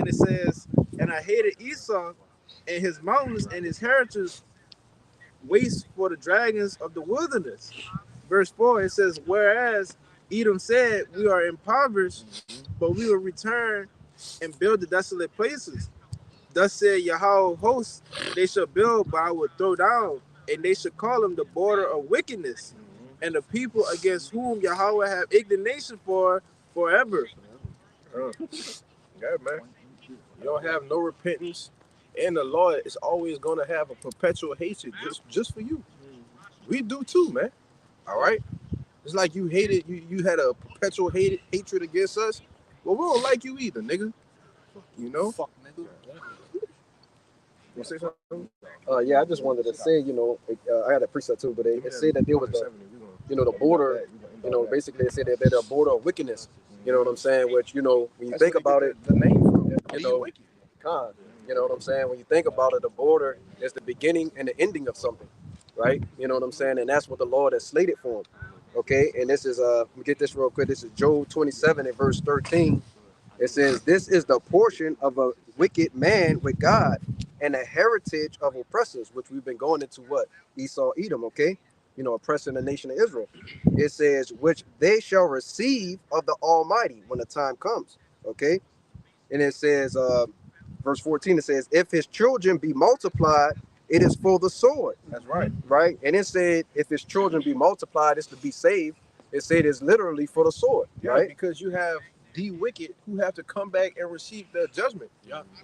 it says, and I hated Esau and his mountains and his heritage waste for the dragons of the wilderness. Verse 4, it says, whereas Edom said, we are impoverished, but we will return and build the desolate places. Thus said Yahweh hosts, they shall build, but I will throw down, and they shall call them the border of wickedness, and the people against whom Yahweh have indignation for forever. Yeah, man. You don't have no repentance, and the Lord is always gonna have a perpetual hatred just for you. We do too, man. All right. It's like you hated you had a perpetual hatred against us. Well, we don't like you either, nigga. You know. Fuck, nigga. You say something? yeah, I just wanted to say, you know, I had a precept too, but it said that there was the, you know, the border, you know, basically it said that they're the border of wickedness. You know what I'm saying? Which, you know, when you think about it, the name from you know, God, you know what I'm saying? When you think about it, the border is the beginning and the ending of something, right? You know what I'm saying? And that's what the Lord has slated for him. Okay, and this is let me get this real quick. This is Job 27 and verse 13. It says, this is the portion of a wicked man with God and a heritage of oppressors, which we've been going into what? Esau, Edom, okay? You know, oppressing the nation of Israel. It says, which they shall receive of the Almighty when the time comes, okay? And it says, verse 14, it says, if his children be multiplied, it is for the sword. That's right. Right? And it said, if his children be multiplied, it's to be saved. It said it's literally for the sword, Yeah, right? because you have the wicked who have to come back and receive their judgment,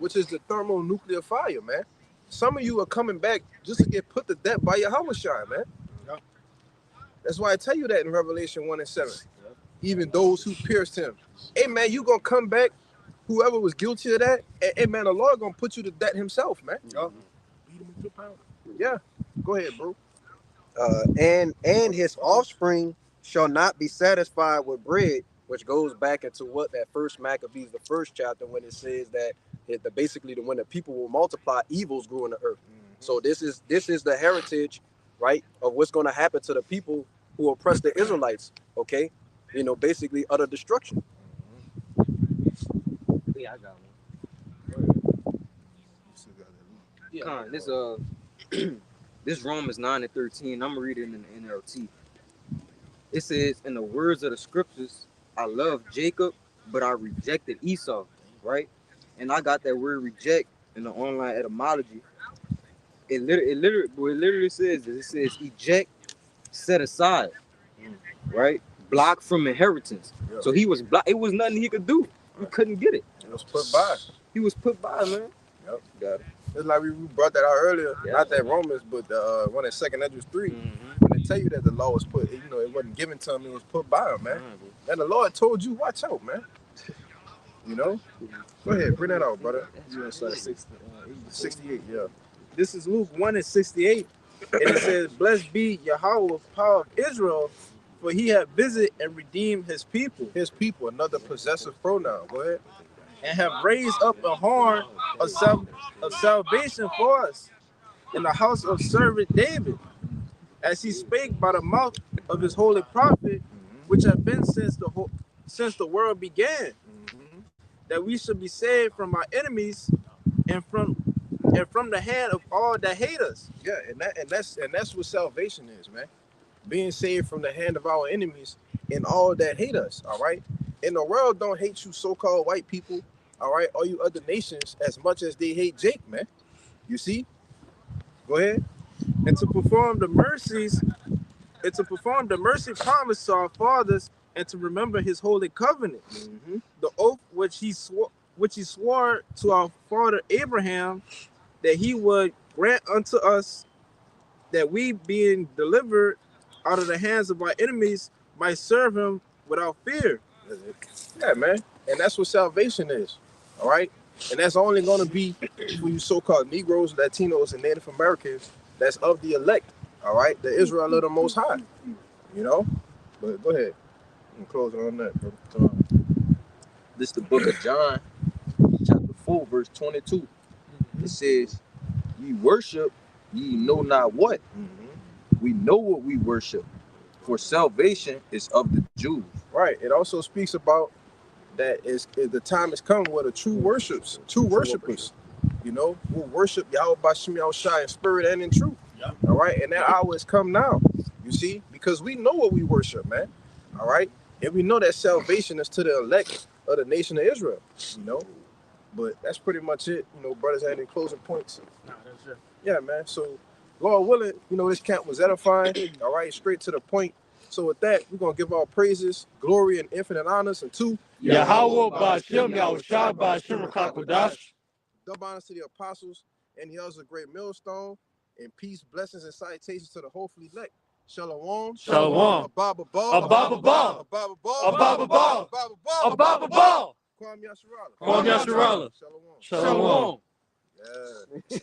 which is the thermonuclear fire, man. Some of you are coming back just to get put to death by Yahweh Shai, man. Yeah. That's why I tell you that in Revelation 1 and 7. Even those who pierced him. Hey, man, you going to come back, whoever was guilty of that, and hey, man, the Lord going to put you to death himself, man. Yeah. Go ahead, bro. And his offspring shall not be satisfied with bread, which goes back into what that first Maccabees, the first chapter, when it says that basically when the people will multiply, evils grew in the earth. So this is the heritage, right, of what's going to happen to the people who oppress the Israelites. Okay, you know, basically utter destruction. Yeah, I got one. Yeah. This This Romans 9:13. I'm reading in the NLT. It says, "In the words of the scriptures, I love Jacob, but I rejected Esau." Right? And I got that word "reject" in the online etymology. What it literally says is, it says eject, set aside, right? Block from inheritance. Yeah. So he was blocked. It was nothing he could do. He couldn't get it. It was put by. He was put by, man. Yep. Got it. It's like we brought that out earlier. Yeah. Not that Romans, but one in 2nd Ezra 3. Mm-hmm. When they tell you that the law was put, you know, it wasn't given to him, it was put by him, man. And the Lord told you, watch out, man. You know? Go ahead, bring that out, brother. You want to start at 68, yeah. This is Luke 1:68. And it says, "Blessed be Yahweh, power of Israel, for he hath visited and redeemed his people, His people, another possessive pronoun. Go ahead. and have raised up a horn of salvation for us in the house of servant David, as he spake by the mouth of his holy prophet, which have been since the world began, that we should be saved from our enemies and from the hand of all that hate us." Yeah, and that's what salvation is, man. Being saved from the hand of our enemies and all that hate us, all right? And the world don't hate you so-called white people, all right, or you other nations as much as they hate Jake, man. You see? Go ahead. And to perform the mercy promised to our fathers, and to remember his holy covenant, the oath which he swore to our father Abraham, that he would grant unto us, that we, being delivered out of the hands of our enemies, might serve him without fear. Yeah, man. And that's what salvation is, all right? And that's only going to be for you so-called Negroes, Latinos, and Native Americans that's of the elect, all right? The Israel of the Most High, you know? But go ahead. I'm closing on that, bro. This is the book of John, chapter 4, verse 22. It says, "Ye worship, ye know not what. We know what we worship, for salvation is of the Jews." Right. It also speaks about that the time has come where the true worshipers, you know, who worship Yahweh Bashim Yahushua in spirit and in truth. Yeah. All right. And that hour has come now, you see, because we know what we worship, man. All right. And we know that salvation is to the elect of the nation of Israel, you know. But that's pretty much it. You know, brothers had any closing points? No, that's it. Yeah, man. So, Lord willing, you know, this camp was edifying. All right, straight to the point. So with that, we're going to give our praises, glory, and infinite honors unto Yahweh Ba'Shem Yahushua Ba'Shem Kakodash. Double honors to the apostles and the others of great millstone, and peace, blessings, and salutations to the hopefully elect. Shalom. Shalom. Ababa Ball. Ababa Ball. Ababa Ball. Ababa Ball. Ababa Ball. Ababa Ball. Kwame Yasharala. Kwame Yasharala. Shalom. Shalom. Yeah.